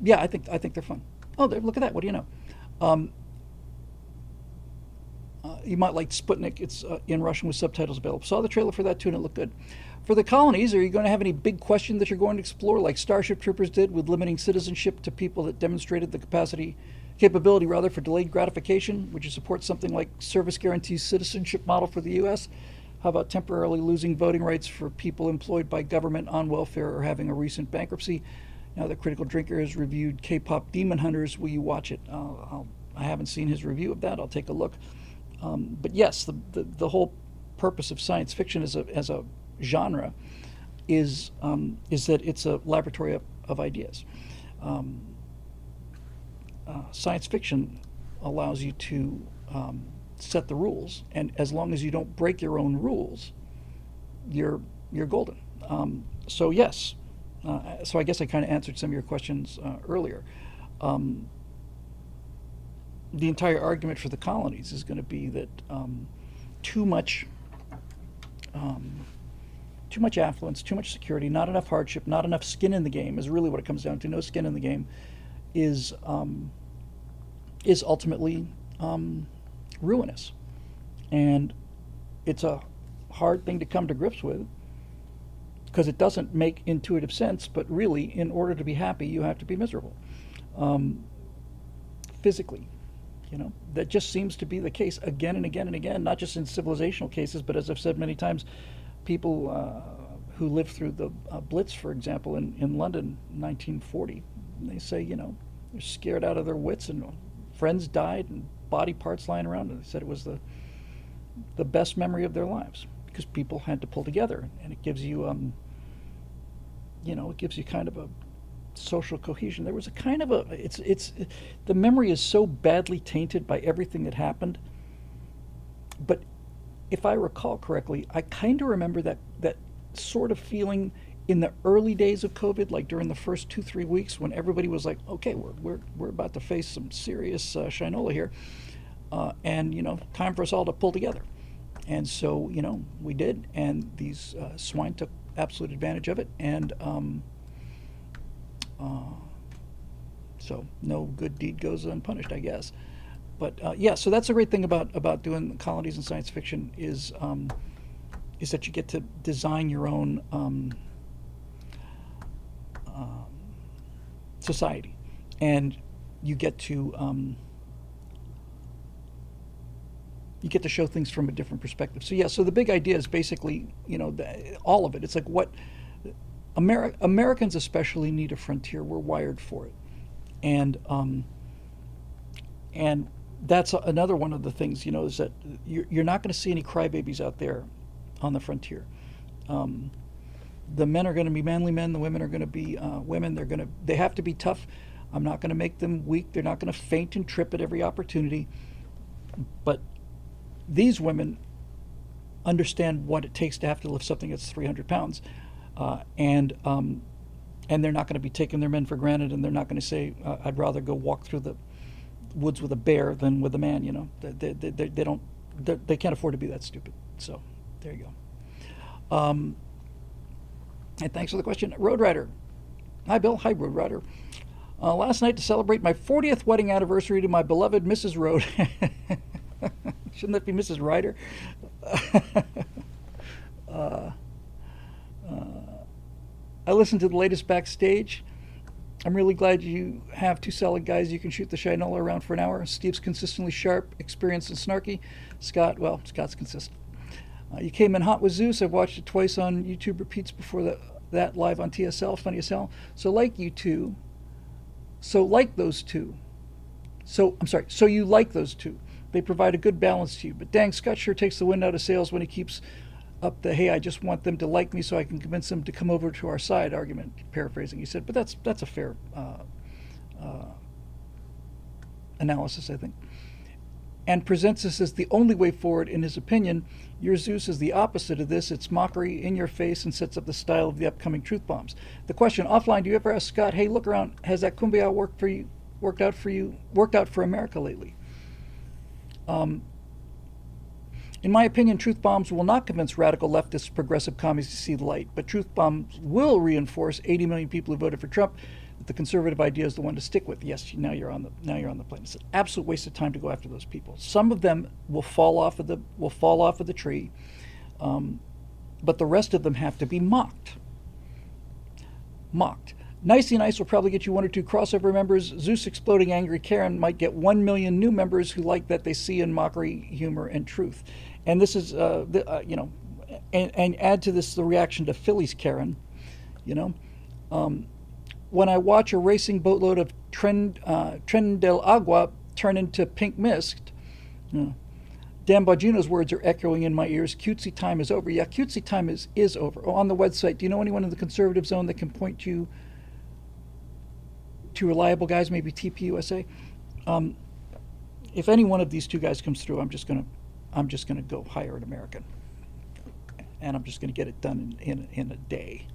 yeah, I think they're fun. Oh, look at that. What do you know? Um, you might like Sputnik. It's in Russian with subtitles available. Saw the trailer for that too, and it looked good. For the colonies, are you going to have any big question that you're going to explore, like Starship Troopers did with limiting citizenship to people that demonstrated the capability rather for delayed gratification? Would you support something like service guarantees citizenship model for the U.S.? How about temporarily losing voting rights for people employed by government on welfare or having a recent bankruptcy? Now that Critical Drinker has reviewed K-pop Demon Hunters, will you watch it? I haven't seen his review of that. I'll take a look. But yes, the whole purpose of science fiction as a genre is that it's a laboratory of ideas. Um, Science fiction allows you to set the rules, and as long as you don't break your own rules, you're golden. So yes, so I guess I kind of answered some of your questions earlier. Um, the entire argument for the colonies is going to be that too much um, too much affluence, too much security, not enough hardship, not enough skin in the game is really what it comes down to. No skin in the game is ultimately ruinous, and it's a hard thing to come to grips with because it doesn't make intuitive sense. But really, in order to be happy, you have to be miserable um, physically. That just seems to be the case again and again and again, not just in civilizational cases, but as I've said many times, people who lived through the Blitz, for example, in London, 1940, they say, they're scared out of their wits, and friends died and body parts lying around, and they said it was the best memory of their lives because people had to pull together, and it gives you, it gives you kind of a social cohesion. There was a kind of it's the memory is so badly tainted by everything that happened, but if I recall correctly, I kind of remember that sort of feeling in the early days of COVID, like during the first 2-3 weeks when everybody was like, okay, we're about to face some serious shinola here, and time for us all to pull together. And so we did, and these swine took absolute advantage of it, and so no good deed goes unpunished, I guess. But yeah, so that's a great thing about doing colonies in science fiction is that you get to design your own society, and you get to show things from a different perspective. So yeah, so the big idea is basically all of it. It's like what Americans especially need a frontier. We're wired for it, and that's another one of the things is that you're not going to see any crybabies out there on the frontier. Um, the men are going to be manly men. The women are going to be women. They have to be tough. I'm not going to make them weak. They're not going to faint and trip at every opportunity. But these women understand what it takes to have to lift something that's 300 pounds. And they're not going to be taking their men for granted, and they're not going to say, "I'd rather go walk through the woods with a bear than with a man." They don't, they can't afford to be that stupid. So there you go. And thanks for the question, Road Rider. Hi, Bill. Hi, Road Rider. Last night to celebrate my 40th wedding anniversary to my beloved Mrs. Road. Shouldn't that be Mrs. Ryder? uh, I listened to the latest Backstage. I'm really glad you have two solid guys you can shoot the Shinola around for an hour. Steve's consistently sharp, experienced, and snarky. Scott's consistent. You came in hot with Zeus. I've watched it twice on YouTube repeats before that live on TSL. Funny as hell. So like those two. So you like those two. They provide a good balance to you. But dang, Scott sure takes the wind out of sails when he keeps up the "hey, I just want them to like me so I can convince them to come over to our side" argument. Paraphrasing, he said, but that's a fair analysis, I think. And presents this as the only way forward in his opinion. Your Zeus is the opposite of this. It's mockery, in your face, and sets up the style of the upcoming truth bombs. The question offline: do you ever ask Scott, "Hey, look around, has that kumbaya worked for you worked out for you, worked out for America lately. Um, in my opinion, truth bombs will not convince radical leftist progressive commies to see the light, but truth bombs will reinforce 80 million people who voted for Trump that the conservative idea is the one to stick with. Yes, now you're on the plane. It's an absolute waste of time to go after those people. Some of them will fall off of the tree, but the rest of them have to be mocked. Nicey Nice will probably get you 1 or 2 crossover members. Zeus Exploding Angry Karen might get 1 million new members who like that they see in mockery, humor, and truth. And this is, and add to this the reaction to Philly's Karen. When I watch a racing boatload of Tren del Agua turn into pink mist, Dan Bongino's words are echoing in my ears. Cutesy time is over. Yeah, cutesy time is over. Oh, on the website, do you know anyone in the conservative zone that can point you to reliable guys, maybe TPUSA? If any one of these 2 guys comes through, I'm just gonna go hire an American, and I'm just gonna get it done in a day.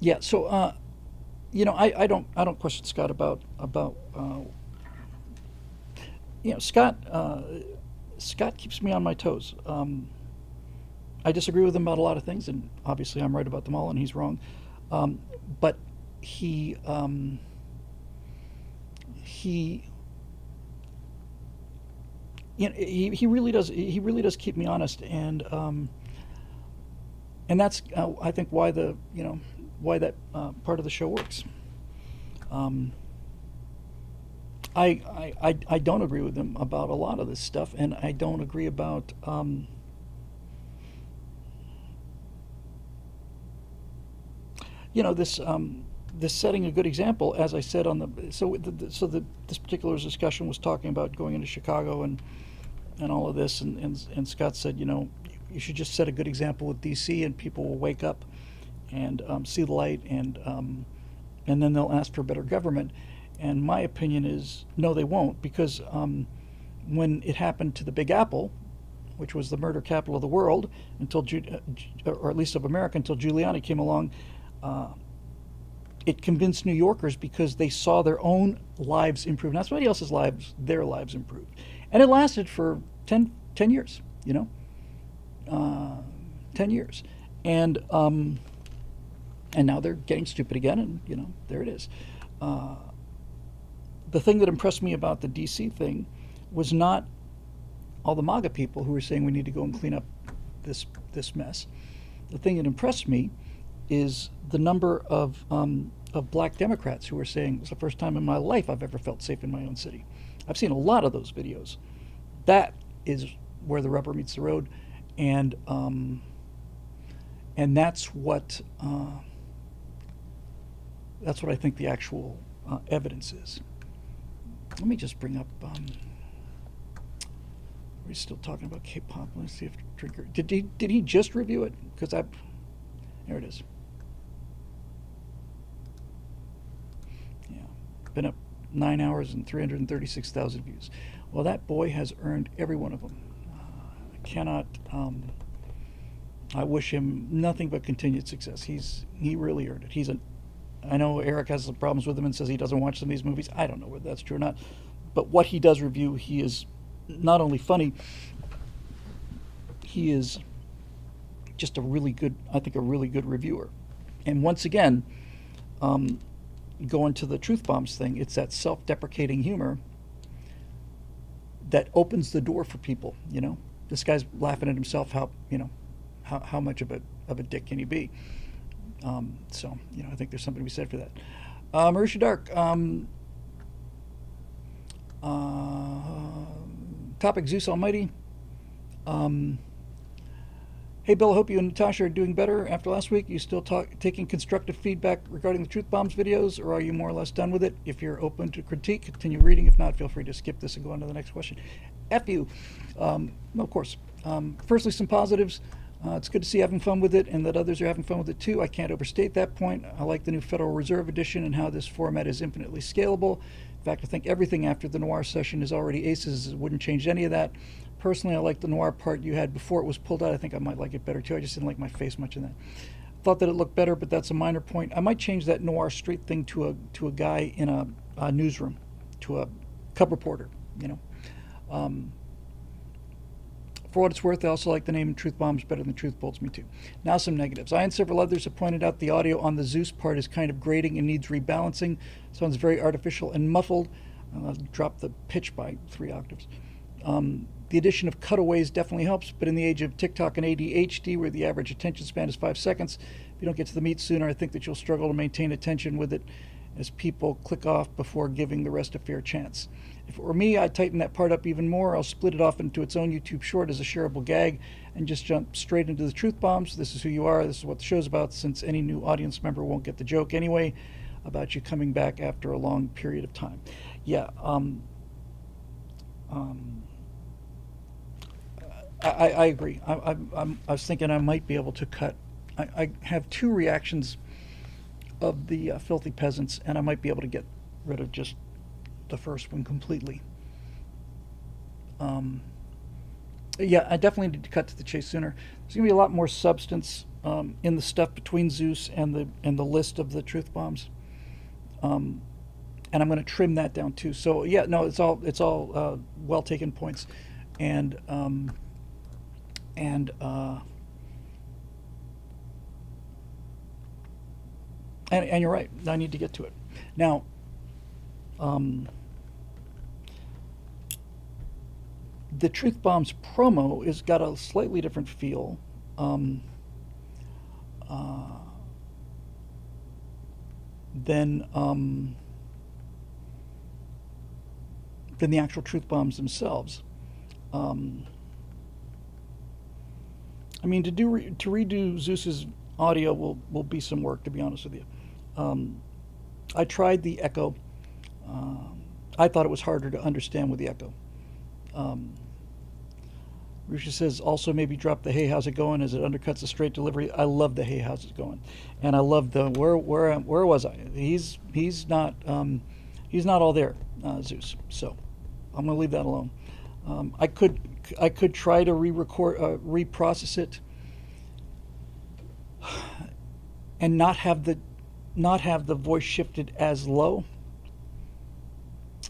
Yeah. So I don't question Scott about Scott keeps me on my toes. I disagree with him about a lot of things, and obviously I'm right about them all, and he's wrong. But he really does keep me honest, and that's I think why that part of the show works. I don't agree with him about a lot of this stuff, and I don't agree about this setting a good example. As I said this particular discussion was talking about going into Chicago and all of this, and Scott said, you should just set a good example with DC, and people will wake up and see the light, and then they'll ask for better government. And my opinion is, no, they won't, because when it happened to the Big Apple, which was the murder capital of the world, or at least of America, until Giuliani came along, it convinced New Yorkers because they saw their own lives improve. Not somebody else's lives, their lives improved. And it lasted for 10 years, 10 years. And now they're getting stupid again, and, there it is. The thing that impressed me about the DC thing was not all the MAGA people who were saying we need to go and clean up this mess. The thing that impressed me is the number of black Democrats who were saying, it's the first time in my life I've ever felt safe in my own city. I've seen a lot of those videos. That is where the rubber meets the road, and that's what I think the actual evidence is. Let me just bring up. We're still talking about K-pop. Let's see if Drinker did he just review it? Because there it is. Yeah, been up 9 hours and 336,000 views. Well, that boy has earned every one of them. I cannot. I wish him nothing but continued success. He really earned it. I know Eric has some problems with him and says he doesn't watch some of these movies. I don't know whether that's true or not. But what he does review, he is not only funny, he is just a really good reviewer. And once again, going to the truth bombs thing, it's that self-deprecating humor that opens the door for people. This guy's laughing at himself. How much of a dick can he be? I think there's something to be said for that. Marisha Dark. Topic: Zeus Almighty. Hey Bill, I hope you and Natasha are doing better after last week. You still taking constructive feedback regarding the Truth Bombs videos, or are you more or less done with it? If you're open to critique, continue reading. If not, feel free to skip this and go on to the next question. F you. No, of course. Firstly, some positives. It's good to see you having fun with it, and that others are having fun with it too. I can't overstate that point. I like the new Federal Reserve Edition and how this format is infinitely scalable. In fact, I think everything after the noir session is already aces. It wouldn't change any of that. Personally, I like the noir part you had before it was pulled out. I think I might like it better too. I just didn't like my face much in that. Thought that it looked better, but that's a minor point. I might change that noir street thing to a guy in a newsroom, to a cub reporter. You know, um, for what it's worth, I also like the name Truth Bombs better than Truth Bolts. Me too. Now some negatives. I and several others have pointed out the audio on the Zeus part is kind of grating and needs rebalancing. Sounds very artificial and muffled. I'll drop the pitch by 3 octaves. The addition of cutaways definitely helps, but in the age of TikTok and ADHD, where the average attention span is 5 seconds, if you don't get to the meat sooner, I think that you'll struggle to maintain attention with it as people click off before giving the rest a fair chance. If it were me, I'd tighten that part up even more. I'll split it off into its own YouTube short as a shareable gag and just jump straight into the truth bombs. This is who you are. This is what the show's about, since any new audience member won't get the joke anyway about you coming back after a long period of time. Yeah, I agree. I was thinking I might be able to cut. I have 2 reactions of the filthy peasants, and I might be able to get rid of just the first one completely. Yeah, I definitely need to cut to the chase sooner. There's gonna be a lot more substance in the stuff between Zeus and the list of the truth bombs, and I'm going to trim that down too. So yeah, no, it's all well taken points, and and uh, and you're right. I need to get to it now. The Truth Bombs promo has got a slightly different feel uh, than than the actual Truth Bombs themselves. Um, I mean, to redo Zeus's audio will be some work, to be honest with you. Um, I tried the echo. I thought it was harder to understand with the echo. Um, Rusha says also maybe drop the "Hey, how's it going?" as it undercuts the straight delivery. I love the "Hey, how's it going?" and I love the where was I? He's not all there, Zeus. So I'm going to leave that alone. I could try to re-record, reprocess it, and not have the voice shifted as low.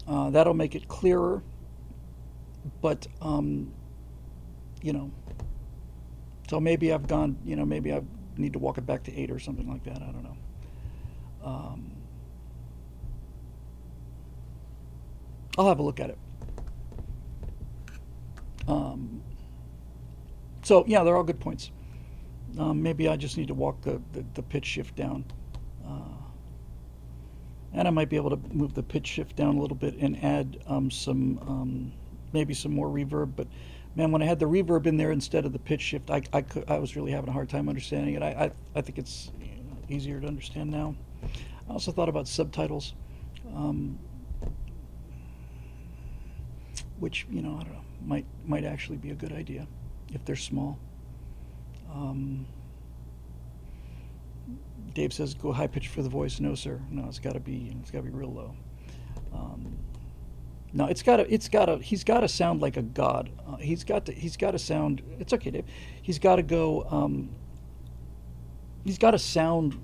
That'll make it clearer. But you know, so maybe I've gone. Maybe I need to walk it back to 8 or something like that. I don't know. I'll have a look at it. So yeah, they're all good points. Maybe I just need to walk the pitch shift down. And I might be able to move the pitch shift down a little bit and add maybe some more reverb. But man, when I had the reverb in there instead of the pitch shift, I was really having a hard time understanding it. I think it's easier to understand now. I also thought about subtitles, which I don't know, might actually be a good idea if they're small. Dave says go high pitch for the voice. No, sir. No, it's got to be real low. No, he's got to sound like a god. He's got to sound. It's okay, Dave. He's got to go. He's got to sound,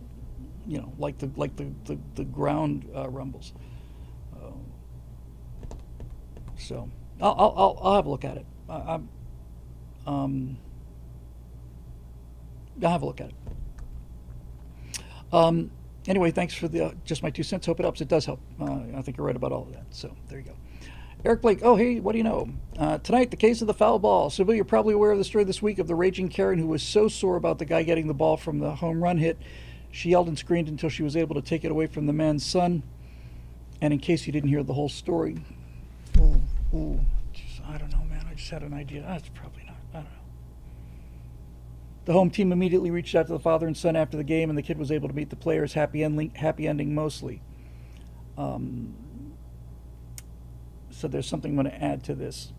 like the ground rumbles. So I'll have a look at it. I'll have a look at it. Anyway, thanks for just my 2 cents. Hope it helps. It does help. I think you're right about all of that. So there you go. Eric Blake. Oh, hey, what do you know? Tonight, the case of the foul ball. Sybil, you're probably aware of the story this week of the raging Karen who was so sore about the guy getting the ball from the home run hit. She yelled and screamed until she was able to take it away from the man's son. And in case you didn't hear the whole story, I don't know, man. I just had an idea. That's probably not. I don't know. The home team immediately reached out to the father and son after the game, and the kid was able to meet the players. Happy ending mostly. So there's something I'm going to add to this.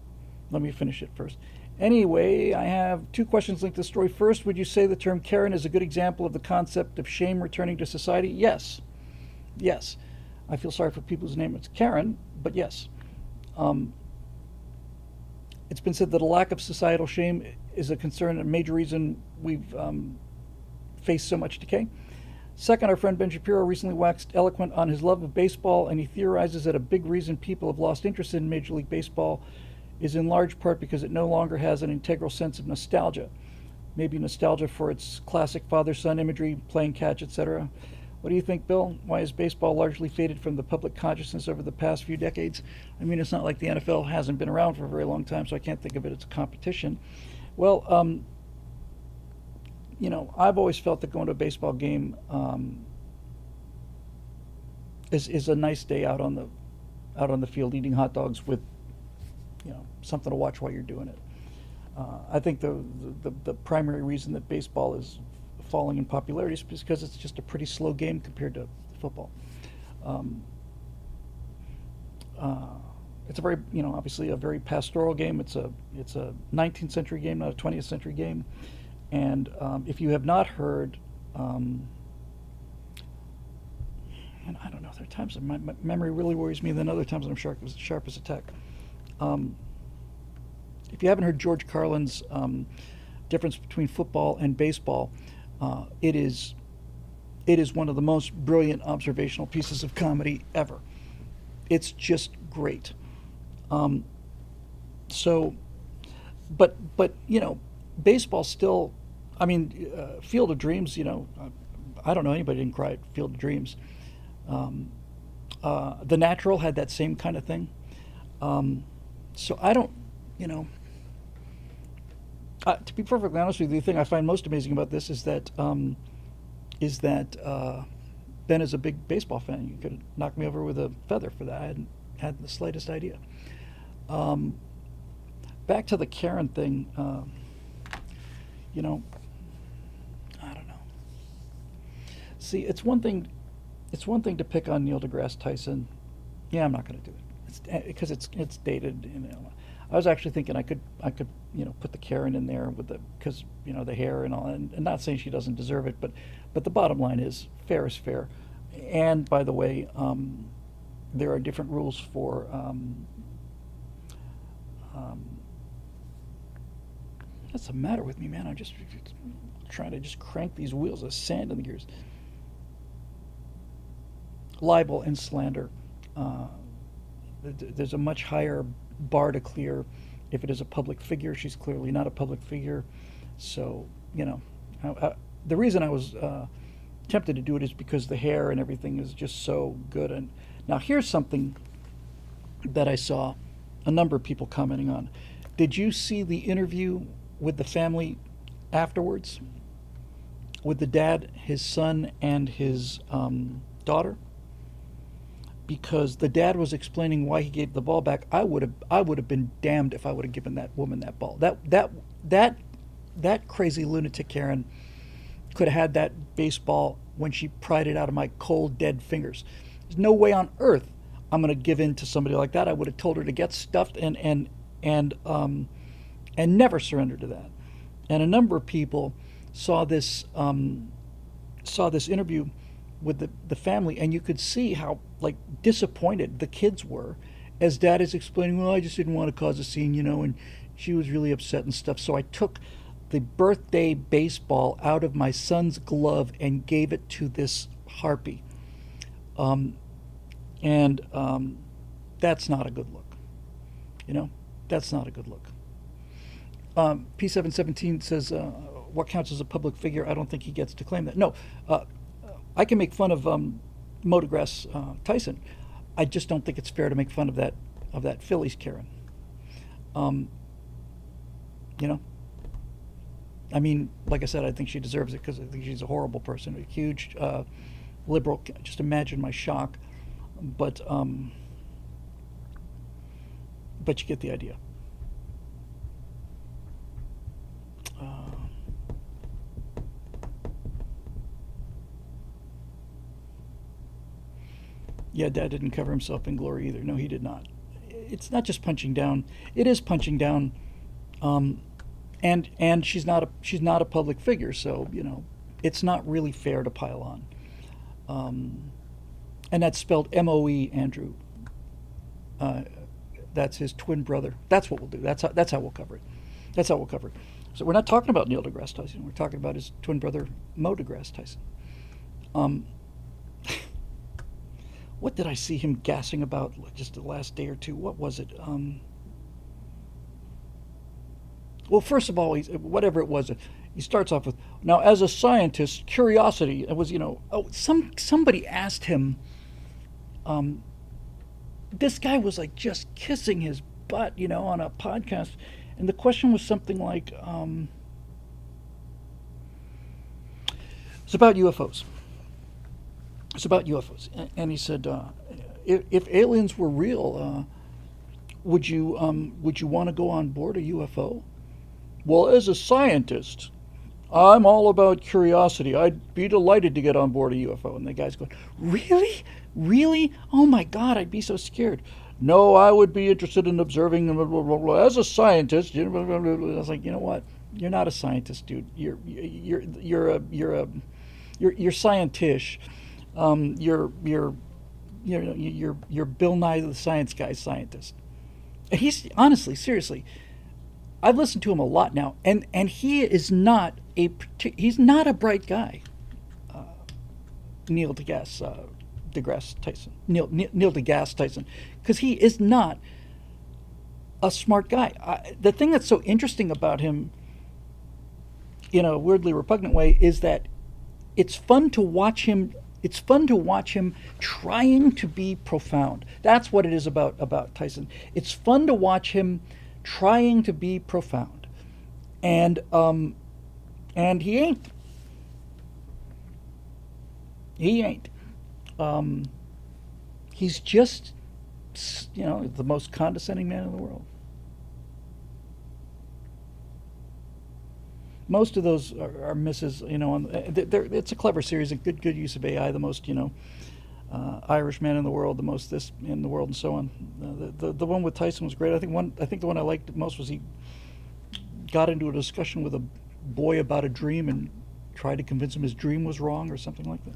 Let me finish it first. Anyway, I have 2 questions linked to the story. First, would you say the term Karen is a good example of the concept of shame returning to society? Yes. Yes. I feel sorry for people whose name is Karen, but yes. It's been said that a lack of societal shame is a concern, a major reason we've face so much decay. Second, our friend Ben Shapiro recently waxed eloquent on his love of baseball, and he theorizes that a big reason people have lost interest in Major League Baseball is in large part because it no longer has an integral sense of nostalgia. Maybe nostalgia for its classic father-son imagery, playing catch, etc. What do you think, Bill? Why has baseball largely faded from the public consciousness over the past few decades? I mean, it's not like the NFL hasn't been around for a very long time, so I can't think of it as a competition. Well, I've always felt that going to a baseball game is a nice day out on the field eating hot dogs with something to watch while you're doing it. I think the primary reason that baseball is falling in popularity is because it's just a pretty slow game compared to football. Um, it's a very, obviously a very pastoral game. It's a 19th century game, not a 20th century game. And if you have not heard, and I don't know, there are times that my memory really worries me, and then other times I'm sharp as a tack. Um, if you haven't heard George Carlin's difference between football and baseball, it is one of the most brilliant observational pieces of comedy ever. It's just great. Um, so, but baseball still. I mean, Field of Dreams. I don't know anybody who didn't cry at Field of Dreams. Um, the Natural had that same kind of thing. So I don't, you know, to be perfectly honest with you, the thing I find most amazing about this is that Ben is a big baseball fan. You could knock me over with a feather for that. I hadn't had the slightest idea. Um, Back to the Karen thing. You know, I don't know. See, it's one thing. It's one thing to pick on Neil deGrasse Tyson. Yeah, I'm not going to do it. It's because it's dated. I was actually thinking I could put the Karen in there with because the hair and all, and not saying she doesn't deserve it, but the bottom line is fair. And by the way, there are different rules for what's the matter with me, man? I'm just trying to just crank these wheels of sand in the gears. Libel and slander. There's a much higher bar to clear if it is a public figure. She's clearly not a public figure. So, the reason I was tempted to do it is because the hair and everything is just so good. And now here's something that I saw a number of people commenting on. Did you see the interview with the family afterwards? With the dad, his son, and his daughter? Because the dad was explaining why he gave the ball back. I would have been damned if I would have given that woman that ball. That crazy lunatic Karen could have had that baseball when she pried it out of my cold dead fingers. There's no way on earth I'm going to give in to somebody like that. I would have told her to get stuffed and never surrender to that. And a number of people saw this interview with the family, and you could see how disappointed the kids were as dad is explaining, well, I just didn't want to cause a scene, and she was really upset and stuff. So I took the birthday baseball out of my son's glove and gave it to this harpy. And that's not a good look. That's not a good look. P717 says, what counts as a public figure? I don't think he gets to claim that. No, I can make fun of Mo deGrasse Tyson. I just don't think it's fair to make fun of that Phillies Karen. I mean, like I said, I think she deserves it because I think she's a horrible person, a huge liberal. Just imagine my shock, but you get the idea. Yeah, Dad didn't cover himself in glory either. No, he did not. It's not just punching down. It is punching down, and she's not a public figure, so it's not really fair to pile on. And that's spelled Moe, Andrew. That's his twin brother. That's what we'll do. That's how we'll cover it. That's how we'll cover it. So we're not talking about Neil deGrasse Tyson. We're talking about his twin brother, Mo deGrasse Tyson. Um, what did I see him gassing about just the last day or two? What was it? Well, first of all, whatever it was, he starts off with, "Now, as a scientist, curiosity." It was, somebody asked him. Um, this guy was like just kissing his butt, on a podcast, and the question was something like, "It's about UFOs. It's about UFOs." And he said, "If aliens were real, would you want to go on board a UFO?" "Well, as a scientist, I'm all about curiosity. I'd be delighted to get on board a UFO." And the guy's going, "Really? Really? Oh my God, I'd be so scared." "No, I would be interested in observing blah, blah, blah, blah. As a scientist." I was like, you know what? You're not a scientist, dude. You're scientish. You're Bill Nye the Science Guy scientist. And he's honestly, seriously, I've listened to him a lot now, and he is not he's not a bright guy. Neil deGrasse Tyson, Neil deGrasse Tyson, because he is not a smart guy. The thing that's so interesting about him, in a weirdly repugnant way, is that it's fun to watch him. It's fun to watch him trying to be profound. That's what it is about Tyson. It's fun to watch him trying to be profound, and he ain't. He ain't. He's just, the most condescending man in the world. Most of those are misses. It's a clever series, a good use of AI. The most, Irish man in the world, the most this in the world, and so on. The one with Tyson was great. I think the one I liked most was he got into a discussion with a boy about a dream and tried to convince him his dream was wrong or something like that.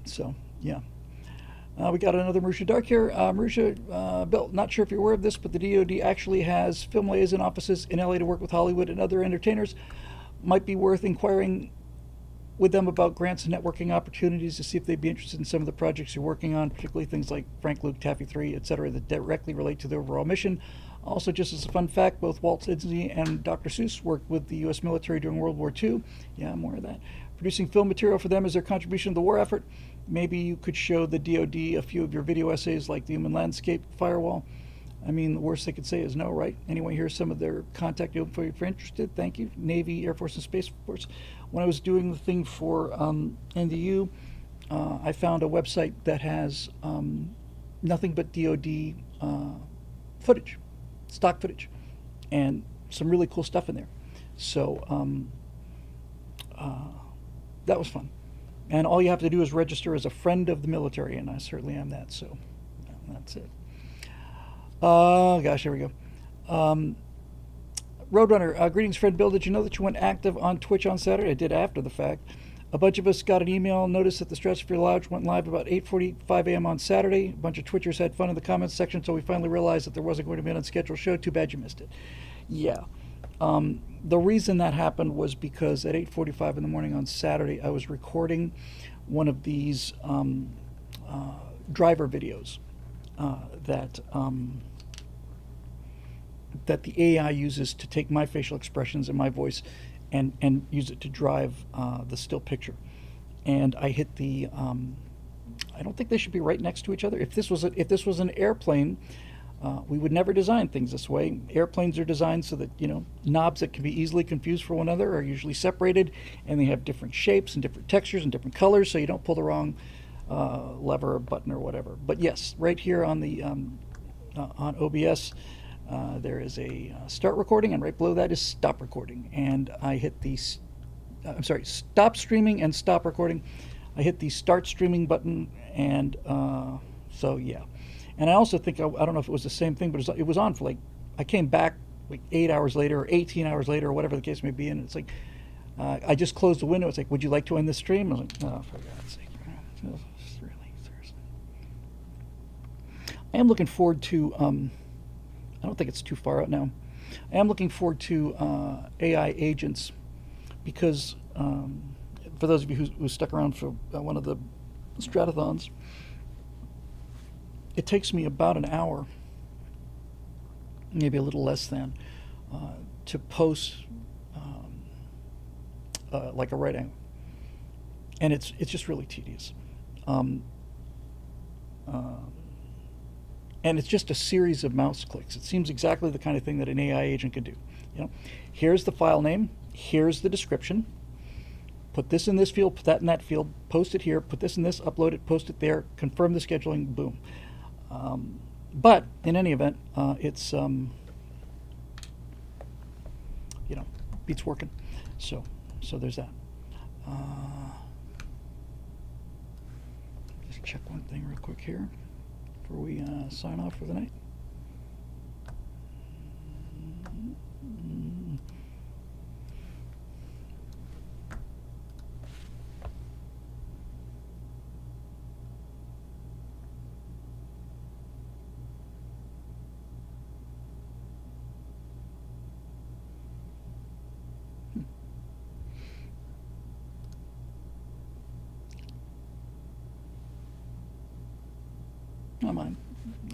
So yeah. We got another Marusha Dark here. Marusha, Bill, not sure if you're aware of this, but the DoD actually has film liaison offices in LA to work with Hollywood and other entertainers. Might be worth inquiring with them about grants and networking opportunities to see if they'd be interested in some of the projects you're working on, particularly things like Frank Luke, Taffy 3, etc., that directly relate to the overall mission. Also, just as a fun fact, both Walt Disney and Dr. Seuss worked with the U.S. military during World War II. Yeah, more of that. Producing film material for them as their contribution to the war effort. Maybe you could show the DoD a few of your video essays like the Human Landscape Firewall. I mean, the worst they could say is no, right? Anyway, here's some of their contact info if you're interested. Thank you. Navy, Air Force, and Space Force. When I was doing the thing for NDU, I found a website that has nothing but DoD footage, stock footage, and some really cool stuff in there. So that was fun. And all you have to do is register as a friend of the military, and I certainly am that, so that's it. Oh, gosh, here we go. Roadrunner, greetings, Fred Bill. Did you know that you went active on Twitch on Saturday? I did after the fact. A bunch of us got an email notice that the Stratosphere Lounge went live about 8:45 a.m. on Saturday. A bunch of Twitchers had fun in the comments section, so we finally realized that there wasn't going to be an unscheduled show. Too bad you missed it. Yeah. The reason that happened was because at 8:45 in the morning on Saturday, I was recording one of these driver videos that the AI uses to take my facial expressions and my voice and use it to drive the still picture. And I hit the I don't think they should be right next to each other. If this was an airplane, we would never design things this way. Airplanes are designed so that, knobs that can be easily confused for one another are usually separated, and they have different shapes and different textures and different colors, so you don't pull the wrong lever or button or whatever. But yes, right here on the on OBS, there is a start recording, and right below that is stop recording. And I hit the stop streaming and stop recording. I hit the start streaming button, and so yeah. And I also think, I don't know if it was the same thing, but it was on for I came back 8 hours later or 18 hours later or whatever the case may be, and it's I just closed the window. It's like, would you like to end the stream? I was like, oh, for God's sake. Really, seriously. I am looking forward to, I don't think it's too far out now, I am looking forward to AI agents because for those of you who stuck around for one of the stratathons, it takes me about an hour, maybe a little less than, to post like a right angle, and it's just really tedious. Um, uh, and it's just a series of mouse clicks. It seems exactly the kind of thing that an AI agent could do. You know, here's the file name, here's the description. Put this in this field, put that in that field, post it here, put this in this, upload it, post it there, confirm the scheduling, boom. But in any event, it's beats working. So there's that. Just check one thing real quick here before we sign off for the night.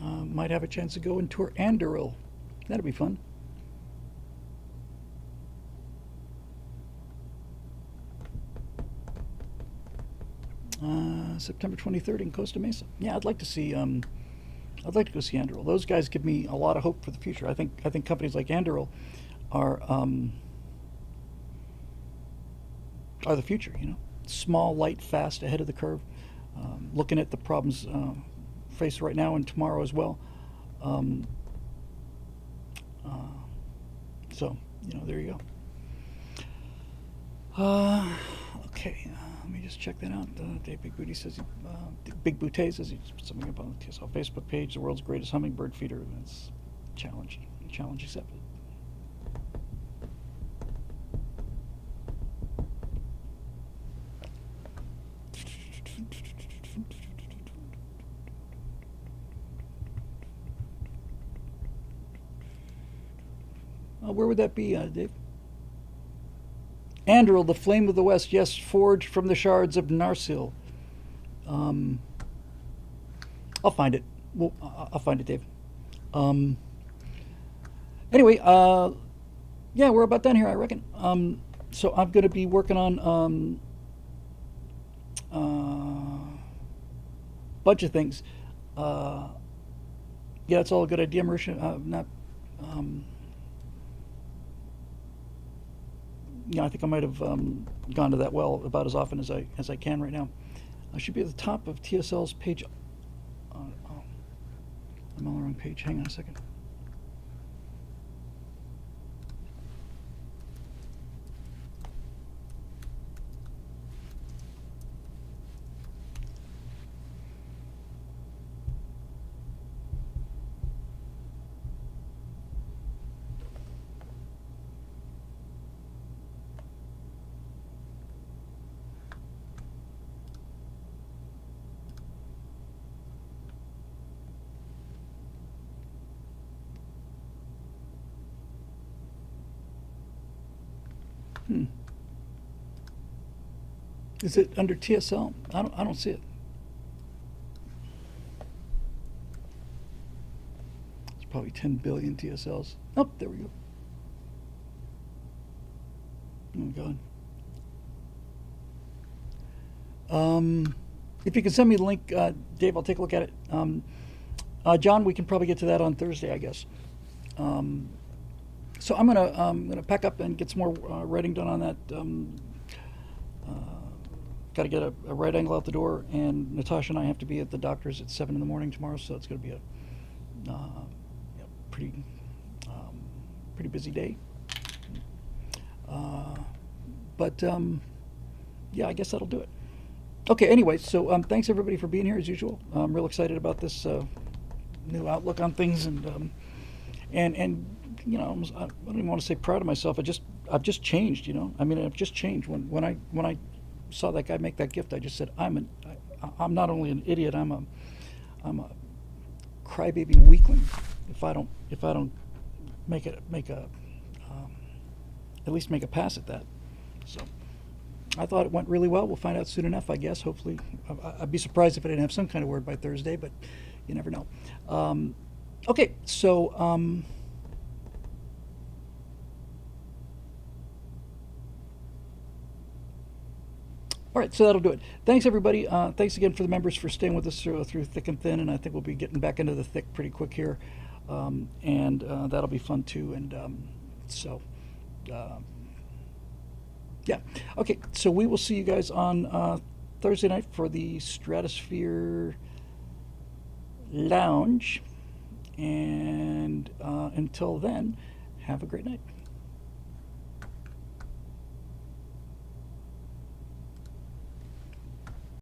I might have a chance to go and tour Andoril. That'd be fun. September 23rd in Costa Mesa. Yeah, I'd like to see. I'd like to go see Andoril. Those guys give me a lot of hope for the future. I think companies like Andoril are the future. You know, small, light, fast, ahead of the curve. Looking at the problems faced right now and tomorrow as well. So there you go. Okay, let me just check that out. Dave Big Booty says, Big Booty says he's put something up on the TSL Facebook page. The world's greatest hummingbird feeder. That's challenge accepted. Where would that be, Dave? Andoril, the flame of the west. Yes, forged from the shards of Narsil. I'll find it. Well, I'll find it, Dave. Anyway, yeah, we're about done here, I reckon. So I'm going to be working on bunch of things. Yeah, it's all a good idea, Marisha. Not. I think I might have gone to that well about as often as I can right now. I should be at the top of TSL's page. I'm on the wrong page. Hang on a second. Is it under TSL? I don't see it. It's probably 10 billion TSLs. Oh, there we go. Oh God. If you can send me the link, Dave, I'll take a look at it. John, we can probably get to that on Thursday, I guess. So I'm gonna pack up and get some more writing done on that. Got to get a right angle out the door, and Natasha and I have to be at the doctor's at 7 in the morning tomorrow, so it's going to be a pretty busy day. But yeah, I guess that'll do it. Okay. Anyway, so thanks everybody for being here as usual. I'm real excited about this new outlook on things, and I don't even want to say proud of myself. I've just changed. I mean, I've just changed. When I saw that guy make that gift, I just said, I'm not only an idiot, I'm a crybaby weakling if I don't make a at least make a pass at that. So I thought it went really well. We'll find out soon enough, I guess. Hopefully, I'd be surprised if I didn't have some kind of word by Thursday, but you never know. Okay, so all right, so that'll do it. Thanks, everybody. Thanks again for the members for staying with us through thick and thin, and I think we'll be getting back into the thick pretty quick here, and that'll be fun too. And so, uh, yeah. Okay, so we will see you guys on Thursday night for the Stratosphere Lounge, and until then, have a great night.